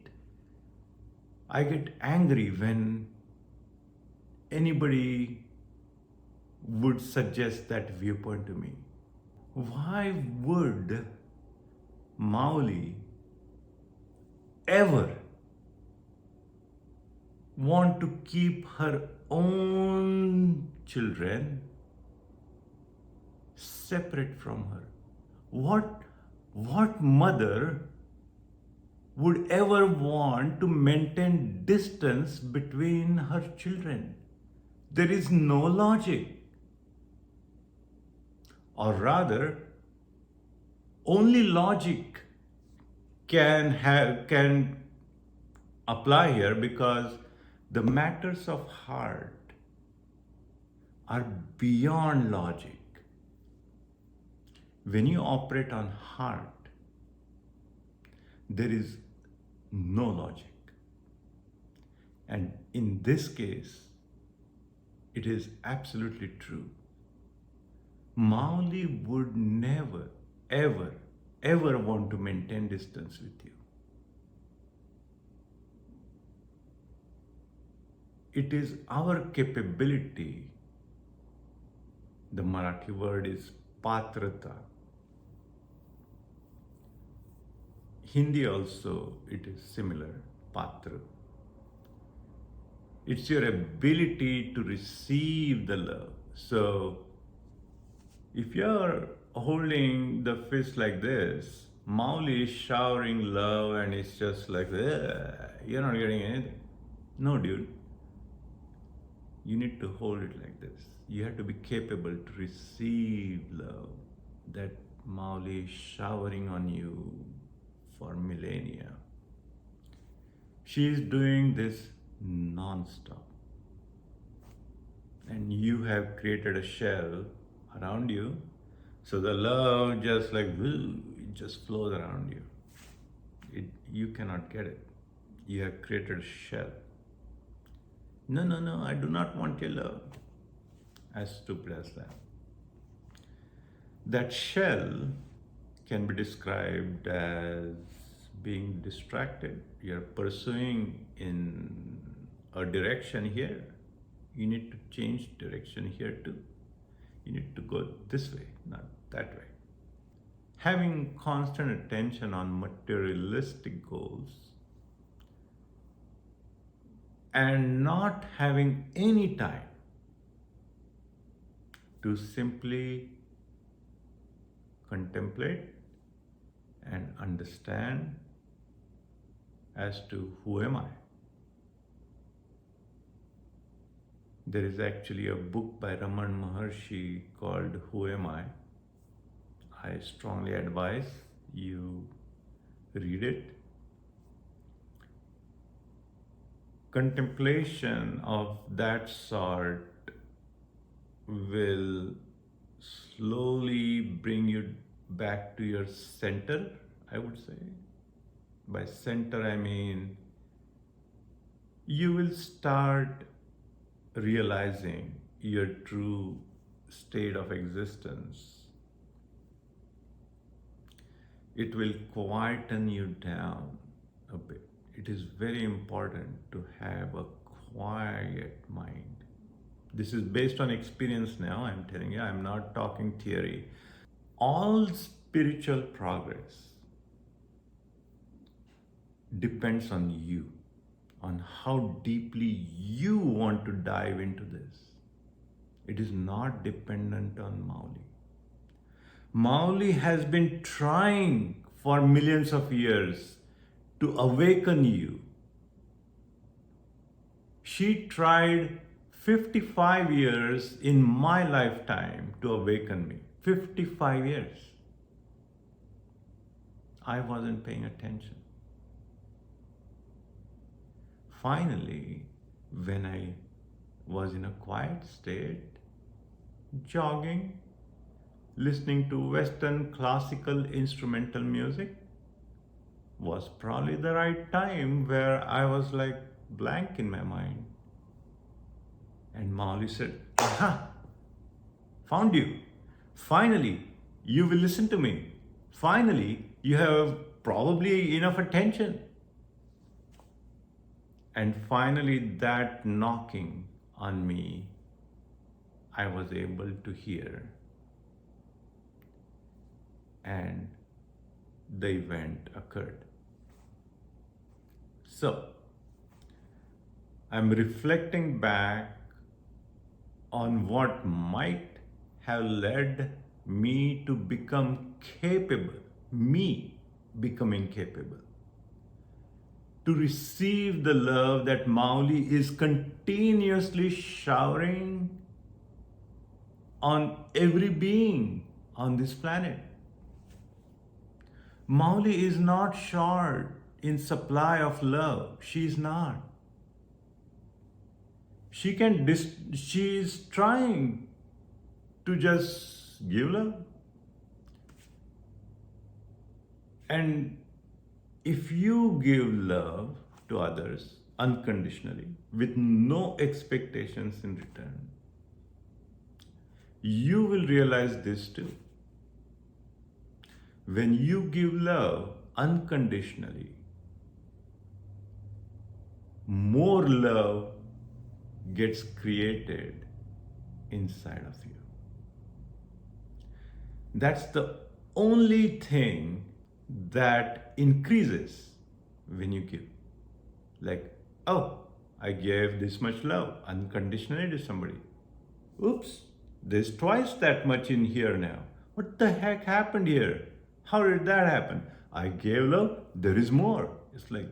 I get angry when anybody would suggest that viewpoint to me. Why would Mauli ever want to keep her own children separate from her? What mother would ever want to maintain distance between her children? There is no logic. Or rather, only logic can apply here, because the matters of heart are beyond logic. When you operate on heart, there is no logic. And in this case, it is absolutely true. Mauli would never, ever, ever want to maintain distance with you. It is our capability. The Marathi word is patrata. Hindi also it is similar, patra. It's your ability to receive the love. So if you're holding the fist like this, Mauli is showering love and it's just like, you're not getting anything. No, dude. You need to hold it like this. You have to be capable to receive love that Mauli is showering on you for millennia. She is doing this non-stop. And you have created a shell around you, so the love just like, it just flows around you. You cannot get it. You have created a shell. No, I do not want your love. As stupid as that. That shell can be described as being distracted. You're pursuing in a direction here. You need to change direction here too. You need to go this way, not that way. Having constant attention on materialistic goals and not having any time to simply contemplate and understand as to who am I. There is actually a book by Raman Maharshi called Who Am I? I strongly advise you read it. Contemplation of that sort will slowly bring you back to your center, I would say. By center, I mean you will start realizing your true state of existence. It will quieten you down a bit. It is very important to have a quiet mind. This is based on experience now, I'm telling you, I'm not talking theory. All spiritual progress depends on you, on how deeply you want to dive into this. It is not dependent on Mauli. Mauli has been trying for millions of years to awaken you. She tried 55 years in my lifetime to awaken me. 55 years. I wasn't paying attention. Finally, when I was in a quiet state, jogging, listening to Western classical instrumental music, was probably the right time where I was like blank in my mind. And Mauli said, aha, found you. Finally, you will listen to me. Finally, you have probably enough attention. And finally, that knocking on me, I was able to hear. And the event occurred. So, I'm reflecting back on what might have led me to become capable, me becoming capable, to receive the love that Mauli is continuously showering on every being on this planet. Mauli is not short in supply of love. She is not. she's trying to just give love. And if you give love to others unconditionally with no expectations in return, you will realize this too. When you give love unconditionally, more love gets created inside of you. That's the only thing that increases when you give. Like, oh, I gave this much love unconditionally to somebody. Oops, there's twice that much in here now. What the heck happened here? How did that happen? I gave love, there is more. It's like,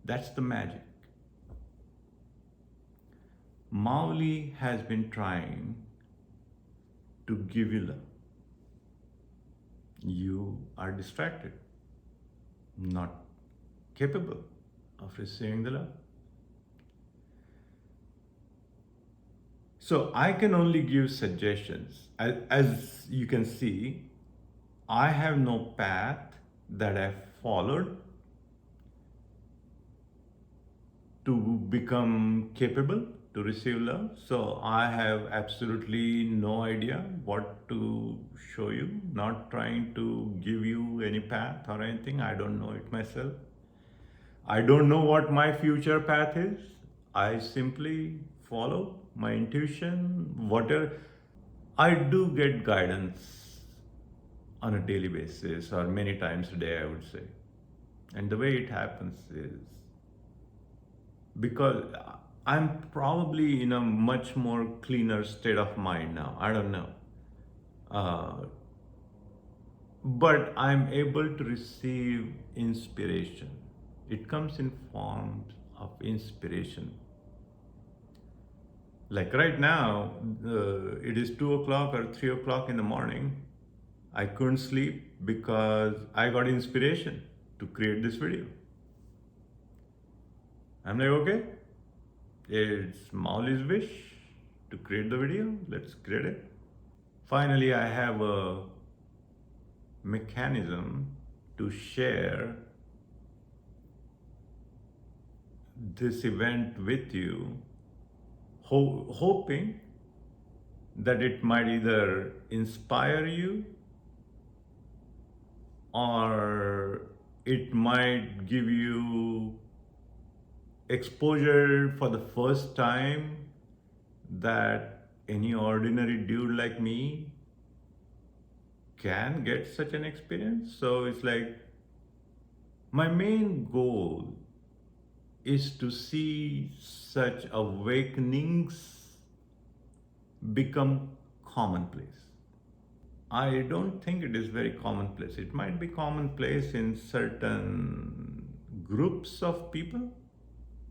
that's the magic. Mauli has been trying to give you love. You are distracted, not capable of receiving the love. So I can only give suggestions. As you can see, I have no path that I've followed to become capable to receive love. So I have absolutely no idea what to show you, not trying to give you any path or anything. I don't know it myself. I don't know what my future path is. I simply follow my intuition, whatever. I do get guidance on a daily basis or many times a day, I would say. And the way it happens is because I'm probably in a much more cleaner state of mind now. I don't know. But I'm able to receive inspiration. It comes in forms of inspiration. Like right now, it is 2 o'clock or 3 o'clock in the morning. I couldn't sleep because I got inspiration to create this video. I'm like, okay, it's Mauli's wish to create the video. Let's create it. Finally, I have a mechanism to share this event with you, hoping that it might either inspire you or it might give you exposure for the first time that any ordinary dude like me can get such an experience. So it's like my main goal is to see such awakenings become commonplace. I don't think it is very commonplace. It might be commonplace in certain groups of people,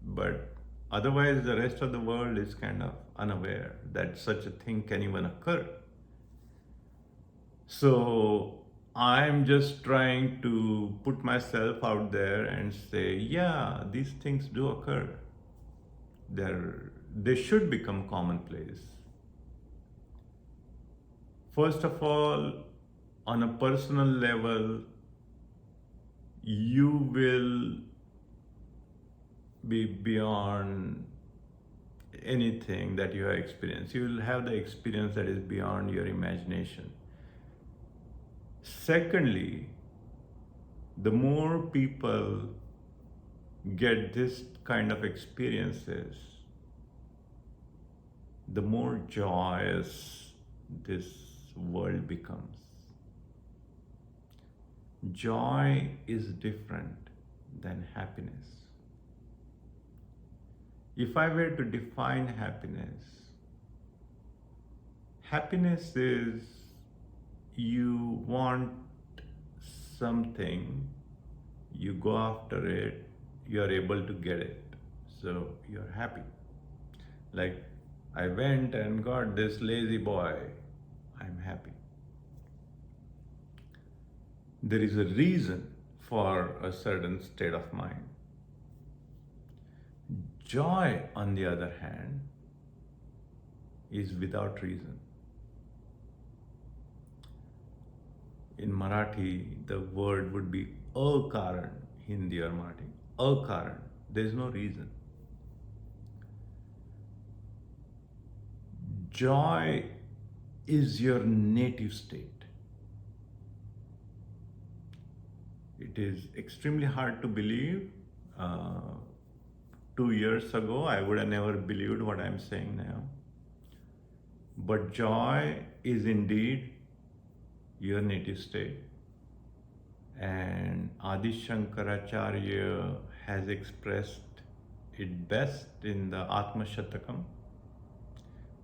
but otherwise the rest of the world is kind of unaware that such a thing can even occur. So I'm just trying to put myself out there and say, yeah, these things do occur. They should become commonplace. First of all, on a personal level, you will be beyond anything that you have experienced. You will have the experience that is beyond your imagination. Secondly, the more people get this kind of experiences, the more joyous this world becomes. Joy is different than happiness. If I were to define happiness, happiness is you want something, you go after it, you are able to get it, so you're happy. Like, I went and got this lazy boy, I'm happy. There is a reason for a certain state of mind. Joy, on the other hand, is without reason. In Marathi, the word would be akaran, Hindi or Marathi. Akaran. There is no reason. Joy is your native state. It is extremely hard to believe. 2 years ago, I would have never believed what I'm saying now. But joy is indeed your native state. And Adi Shankaracharya has expressed it best in the Atma Shatakam.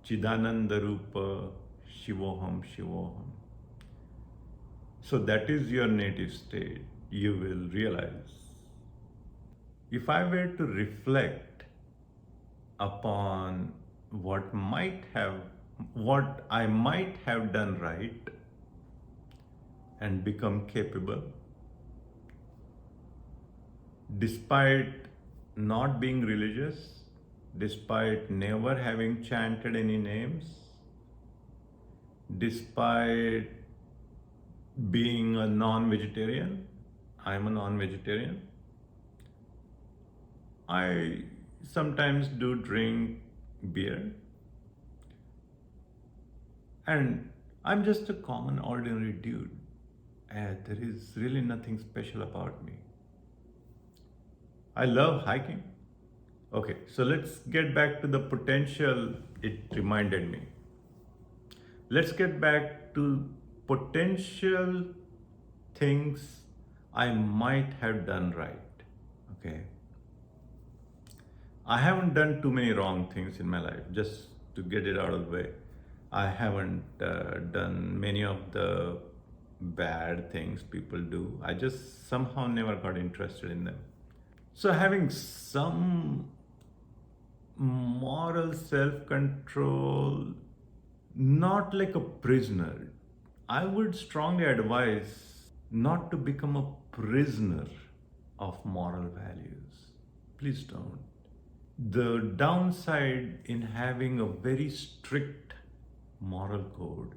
Chidananda Rupa Shivoham Shivoham. So that is your native state, you will realize. If I were to reflect upon what I might have done right and become capable, despite not being religious, despite never having chanted any names, despite being a non-vegetarian, I'm a non-vegetarian. I sometimes do drink beer, and I'm just a common, ordinary dude. There is really nothing special about me. I love hiking. Okay, so let's get back to the potential it reminded me. Let's get back to potential things I might have done right. Okay. I haven't done too many wrong things in my life, just to get it out of the way. I haven't done many of the bad things people do. I just somehow never got interested in them. So having some moral self-control, not like a prisoner. I would strongly advise not to become a prisoner of moral values. Please don't. The downside in having a very strict moral code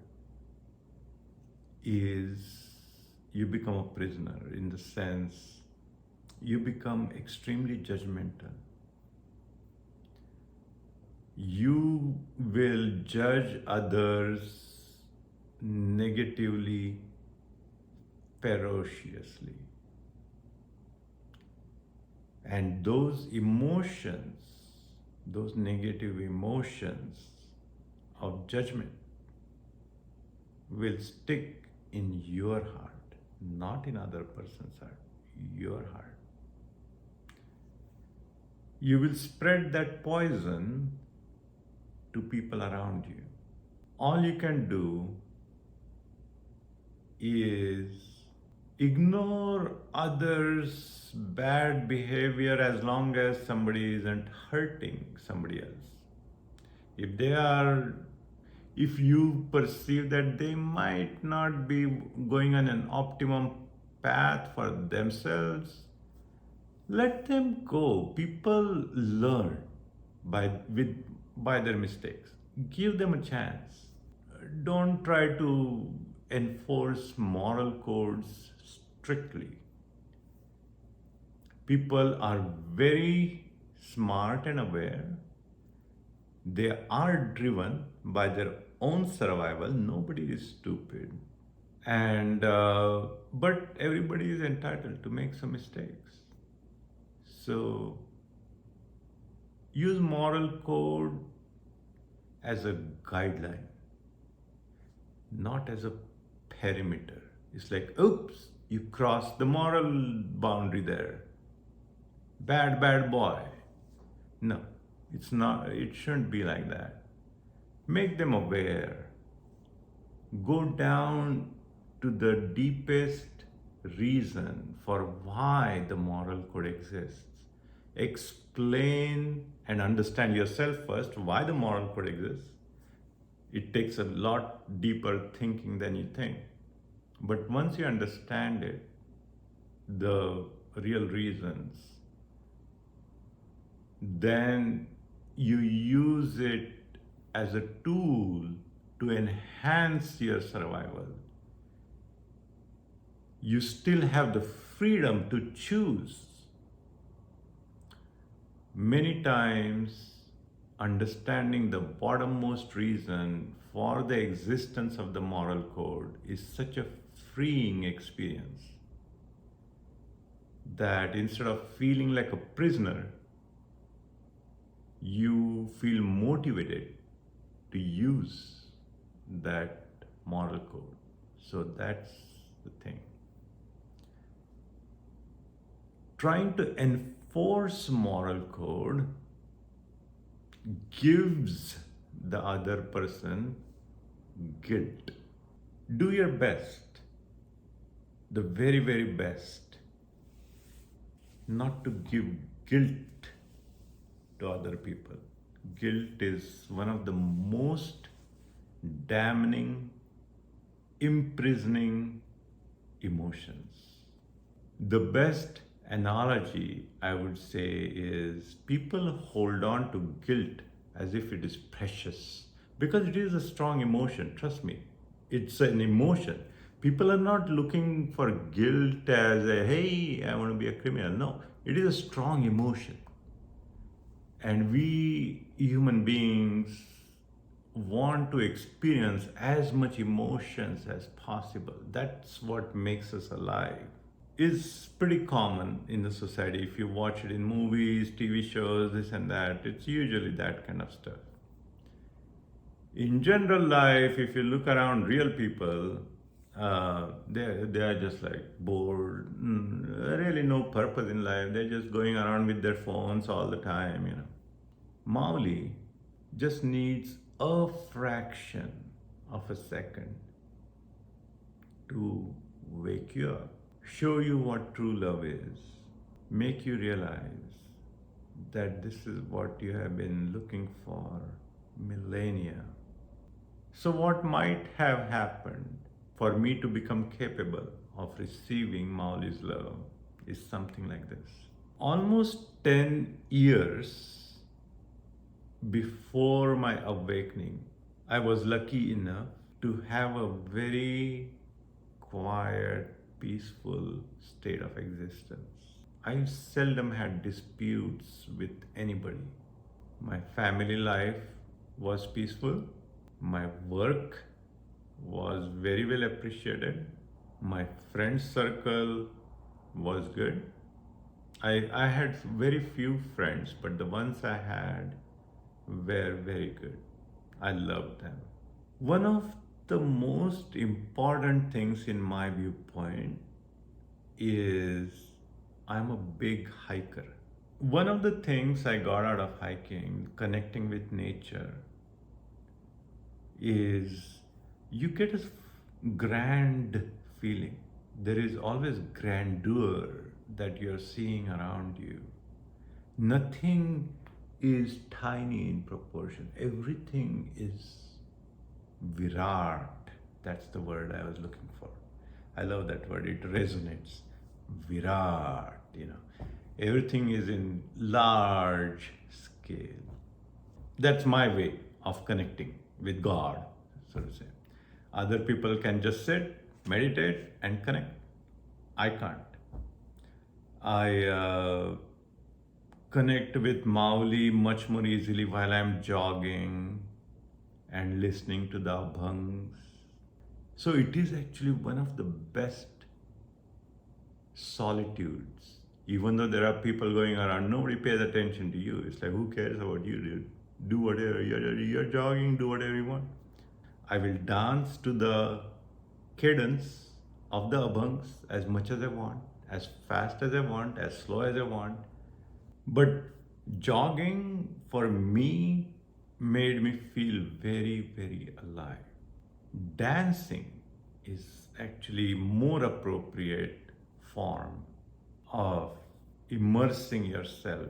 is you become a prisoner, in the sense you become extremely judgmental. You will judge others negatively, ferociously. And those emotions, those negative emotions of judgment will stick in your heart, not in other person's heart, your heart. You will spread that poison to people around you. All you can do is ignore others' bad behavior as long as somebody isn't hurting somebody else. If you perceive that they might not be going on an optimum path for themselves, let them go. People learn by their mistakes. Give them a chance. Don't try to enforce moral codes strictly. People are very smart and aware. They are driven by their own survival. Nobody is stupid. But everybody is entitled to make some mistakes. So use moral code as a guideline, not as a perimeter. It's like, oops, you crossed the moral boundary there. Bad boy. No, it's not. It shouldn't be like that. Make them aware. Go down to the deepest reason for why the moral code exists. Explain and understand yourself first why the moral code exists. It takes a lot deeper thinking than you think. But once you understand it, the real reasons, then you use it as a tool to enhance your survival. You still have the freedom to choose. Many times, understanding the bottommost reason for the existence of the moral code is such a freeing experience that instead of feeling like a prisoner, you feel motivated to use that moral code. So that's the thing. Trying to enforce moral code gives the other person guilt. Do your best, the very, very best, not to give guilt to other people. Guilt is one of the most damning, imprisoning emotions. The best analogy I would say is people hold on to guilt as if it is precious because it is a strong emotion. Trust me, it's an emotion. People are not looking for guilt as a hey, I want to be a criminal. No, it is a strong emotion. And we human beings want to experience as much emotions as possible. That's what makes us alive. Is pretty common in the society. If you watch it in movies, TV shows, this and that, it's usually that kind of stuff. In general life, if you look around real people, they are just like bored, really no purpose in life. They're just going around with their phones all the time, you know. Mauli just needs a fraction of a second to wake you up, show you what true love is, make you realize that this is what you have been looking for millennia. So, what might have happened for me to become capable of receiving Mauli's love is something like this. Almost 10 years before my awakening, I was lucky enough to have a very quiet, peaceful state of existence. I seldom had disputes with anybody. My family life was peaceful. My work was very well appreciated. My friend circle was good. I had very few friends, but the ones I had were very good. I loved them. One of the most important things in my viewpoint is I'm a big hiker. One of the things I got out of hiking, connecting with nature, is you get a grand feeling. There is always grandeur that you're seeing around you. Nothing is tiny in proportion. Everything is Virat. That's the word I was looking for. I love that word. It resonates. Virat, you know. Everything is in large scale. That's my way of connecting with God, so to say. Other people can just sit, meditate, and connect. I can't. I connect with Mauli much more easily while I'm jogging and listening to the abhangs. So it is actually one of the best solitudes. Even though there are people going around, nobody pays attention to you. It's like, who cares about you, dude? Do whatever. You're jogging, do whatever you want. I will dance to the cadence of the abhangs as much as I want, as fast as I want, as slow as I want. But jogging for me made me feel very, very alive. Dancing is actually more appropriate form of immersing yourself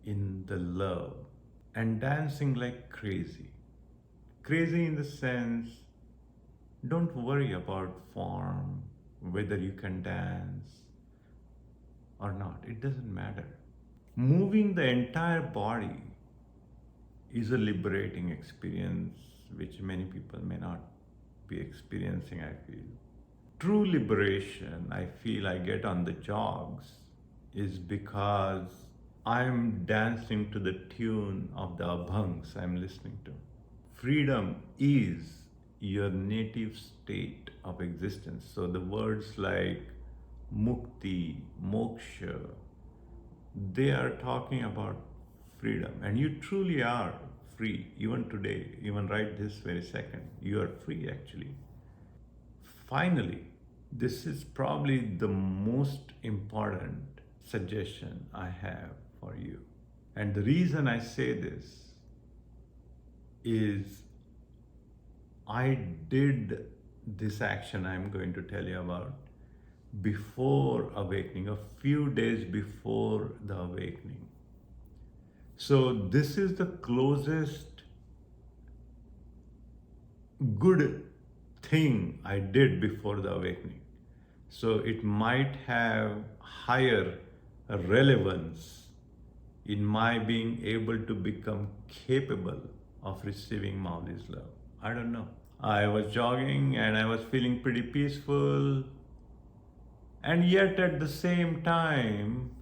in the love and dancing like crazy. Crazy in the sense, don't worry about form, whether you can dance or not. It doesn't matter. Moving the entire body is a liberating experience which many people may not be experiencing, I feel. True liberation, I feel I get on the jogs, is because I'm dancing to the tune of the abhangs I'm listening to. Freedom is your native state of existence. So the words like mukti, moksha, they are talking about freedom. And you truly are free, even today, even right this very second. You are free actually. Finally, this is probably the most important suggestion I have for you. And the reason I say this is I did this action I'm going to tell you about before awakening, a few days before the awakening. So, this is the closest good thing I did before the awakening. So, it might have higher relevance in my being able to become capable of receiving Mauli's love. I don't know. I was jogging and I was feeling pretty peaceful, and yet at the same time,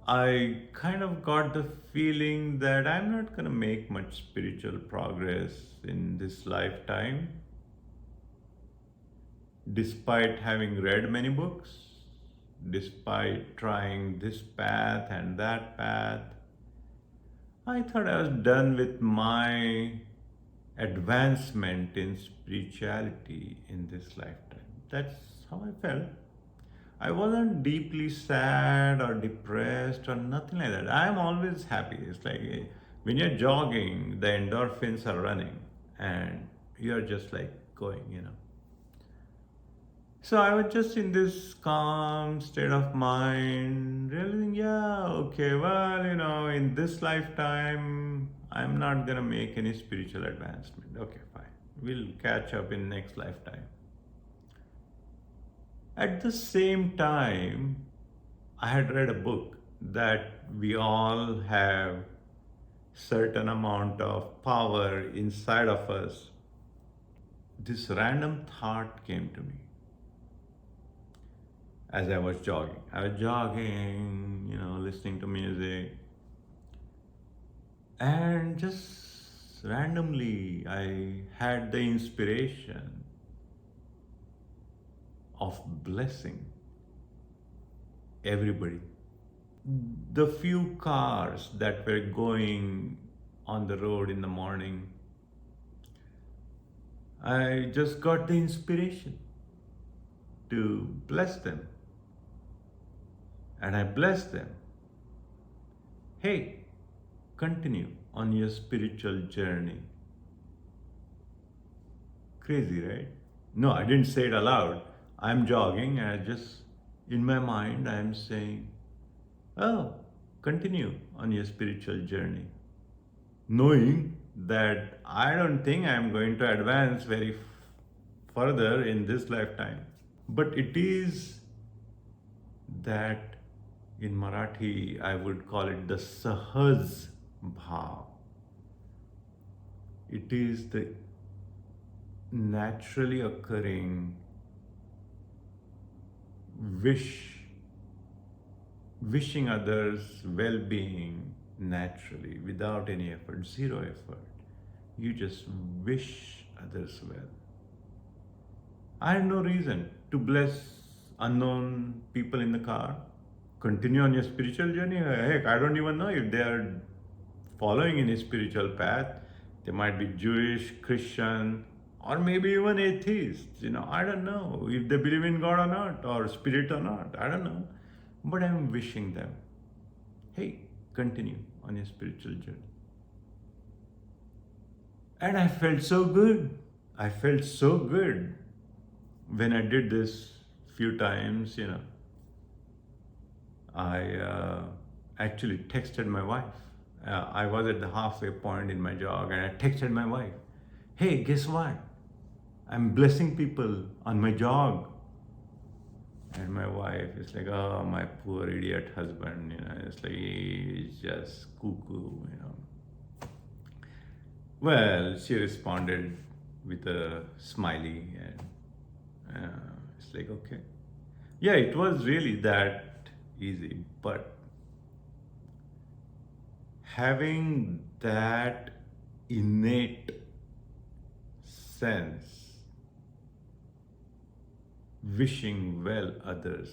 I kind of got the feeling that I'm not going to make much spiritual progress in this lifetime, despite having read many books, despite trying this path and that path. I thought I was done with my advancement in spirituality in this lifetime. That's how I felt. I wasn't deeply sad or depressed or nothing like that. I'm always happy. It's like when you're jogging, the endorphins are running and you're just like going. So I was just in this calm state of mind, realizing, yeah, okay, well, in this lifetime, I'm not gonna make any spiritual advancement. Okay, fine. We'll catch up in next lifetime. At the same time, I had read a book that we all have certain amount of power inside of us. This random thought came to me as I was jogging. I was jogging, listening to music. And just randomly, I had the inspiration of blessing everybody. The few cars that were going on the road in the morning, I just got the inspiration to bless them. And I blessed them. Hey, continue on your spiritual journey. Crazy, right? No, I didn't say it aloud. I'm jogging and in my mind, I'm saying, oh, continue on your spiritual journey. Knowing that I don't think I'm going to advance very further in this lifetime. But it is that in Marathi, I would call it the Sahaj Bhav. It is the naturally occurring wishing others well-being naturally, without any effort, zero effort. You just wish others well. I have no reason to bless unknown people in the car. Continue on your spiritual journey. Heck, I don't even know if they are following any spiritual path. They might be Jewish, Christian, or maybe even atheists. I don't know if they believe in God or not, or spirit or not. I don't know. But I'm wishing them, hey, continue on your spiritual journey. And I felt so good. I felt so good when I did this few times. I actually texted my wife. I was at the halfway point in my jog and I texted my wife, hey, guess what? I'm blessing people on my jog. And my wife is like, oh, my poor idiot husband, it's like he's just cuckoo. Well, she responded with a smiley, and it's like, okay. Yeah, it was really that easy, but having that innate sense, wishing well others,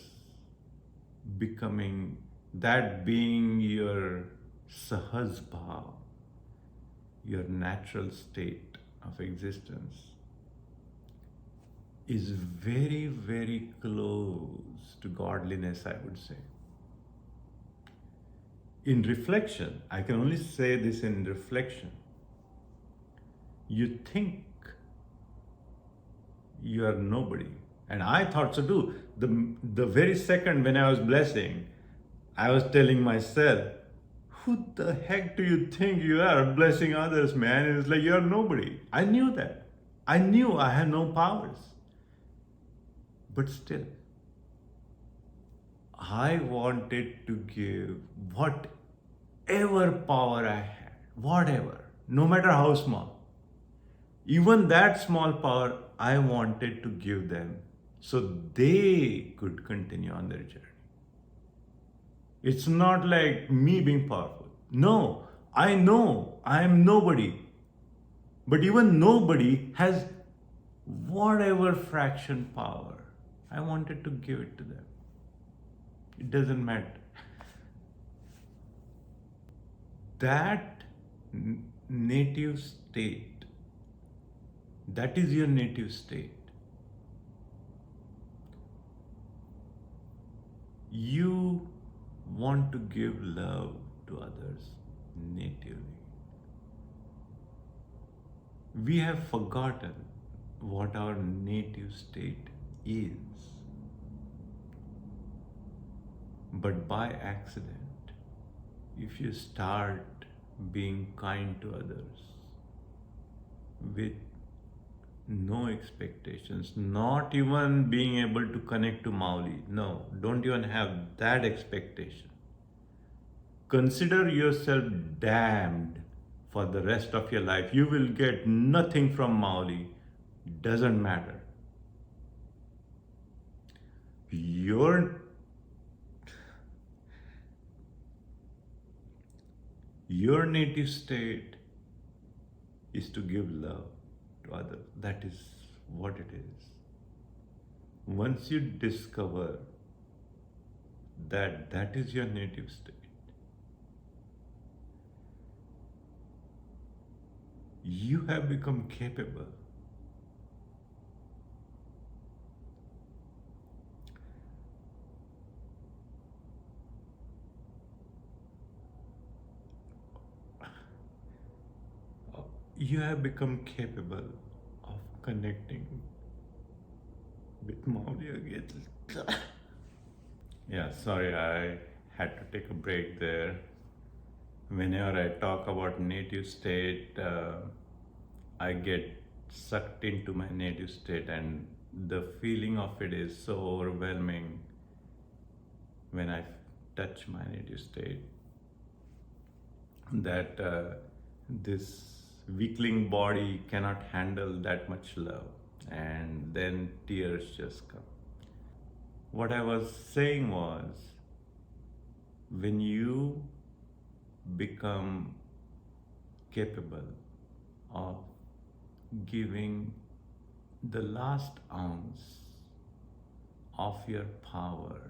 becoming that being your sahaj bhav, your natural state of existence, is very, very close to godliness, I would say. In reflection, I can only say this in reflection, you think you are nobody. And I thought so too. The very second when I was blessing, I was telling myself, who the heck do you think you are blessing others, man? It's like you're nobody. I knew that. I knew I had no powers. But still, I wanted to give whatever power I had, whatever, no matter how small. Even that small power, I wanted to give them so they could continue on their journey. It's not like me being powerful. No, I know I am nobody. But even nobody has whatever fraction power. I wanted to give it to them. It doesn't matter. That native state, that is your native state. You want to give love to others natively. We have forgotten what our native state is. But by accident, if you start being kind to others with no expectations, not even being able to connect to Mauli, no, don't even have that expectation. Consider yourself damned for the rest of your life. You will get nothing from Mauli. Doesn't matter. Your native state is to give love to others. That is what it is. Once you discover that that is your native state, you have become capable of connecting with Mauli again. Yeah, sorry, I had to take a break there. Whenever I talk about native state, I get sucked into my native state, and the feeling of it is so overwhelming when I touch my native state that this weakling body cannot handle that much love, and then tears just come. What I was saying was, when you become capable of giving the last ounce of your power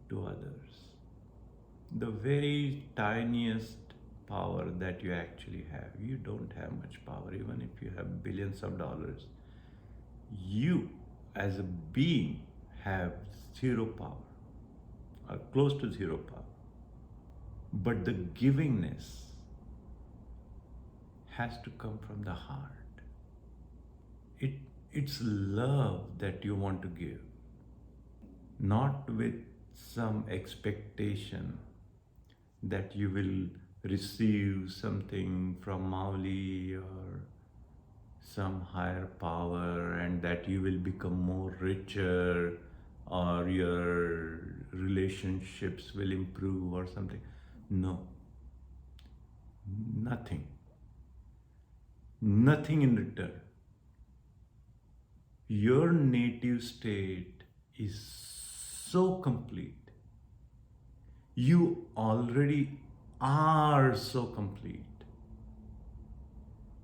to others, the very tiniest power that you actually have. You don't have much power, even if you have billions of dollars. You, as a being, have zero power, or close to zero power. But the givingness has to come from the heart. It's love that you want to give, not with some expectation that you will receive something from Mauli or some higher power and that you will become more richer or your relationships will improve or something. No, nothing. Nothing in return. Your native state is so complete. You already are so complete.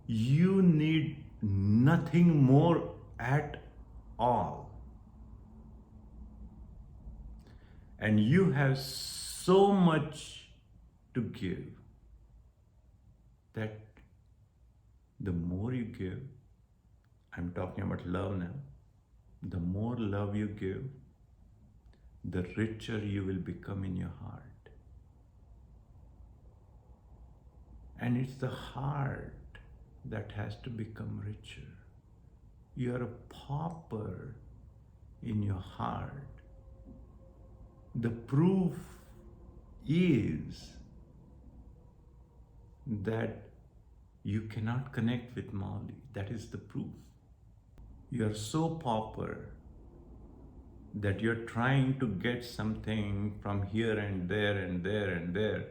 You need nothing more at all. And you have so much to give that the more you give, I'm talking about love now, the more love you give, the richer you will become in your heart. And it's the heart that has to become richer. You are a pauper in your heart. The proof is that you cannot connect with Mauli. That is the proof. You are so pauper that you're trying to get something from here and there and there and there.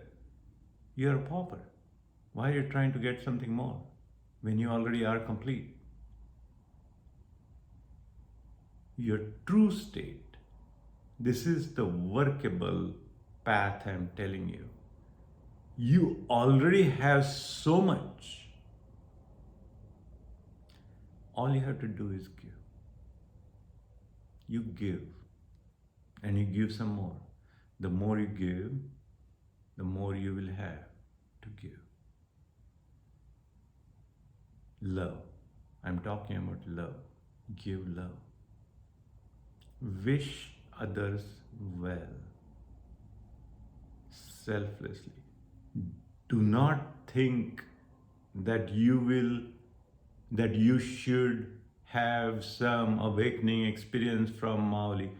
You're a pauper. Why are you trying to get something more when you already are complete? Your true state, this is the workable path I'm telling you. You already have so much. All you have to do is give. You give and you give some more. The more you give, the more you will have to give. Love. I'm talking about love. Give love. Wish others well. Selflessly. Do not think that you should have some awakening experience from Mauli.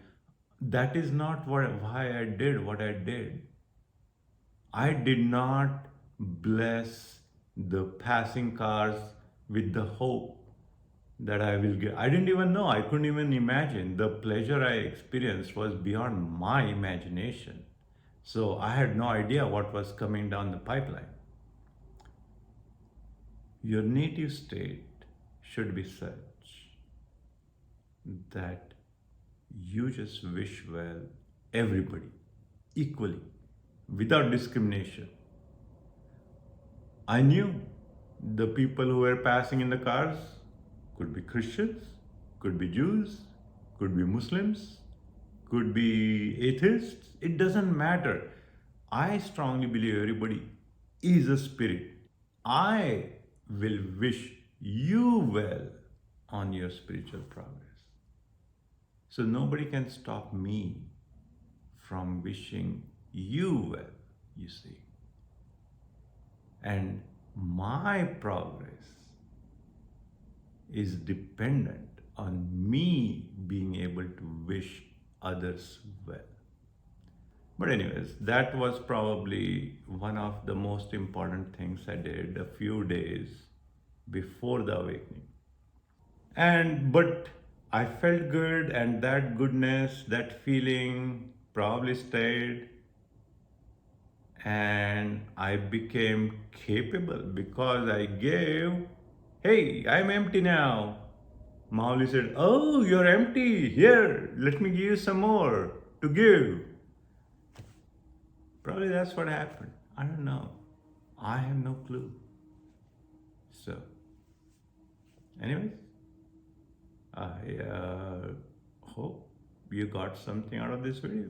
That is not why I did what I did. I did not bless the passing cars with the hope that I will get. I didn't even know. I couldn't even imagine. The pleasure I experienced was beyond my imagination. So I had no idea what was coming down the pipeline. Your native state should be such that you just wish well everybody equally without discrimination. I knew the people who were passing in the cars could be Christians, could be Jews, could be Muslims, could be atheists. It doesn't matter. I strongly believe everybody is a spirit. I will wish you well on your spiritual progress. So nobody can stop me from wishing you well, you see. And my progress is dependent on me being able to wish others well. But anyways, that was probably one of the most important things I did a few days before the awakening. But I felt good, and that goodness, that feeling probably stayed, and I became capable because I gave. Hey, I'm empty now. Mauli said, oh, you're empty. Here, let me give you some more to give. Probably that's what happened. I don't know. I have no clue. So, anyways, I hope you got something out of this video.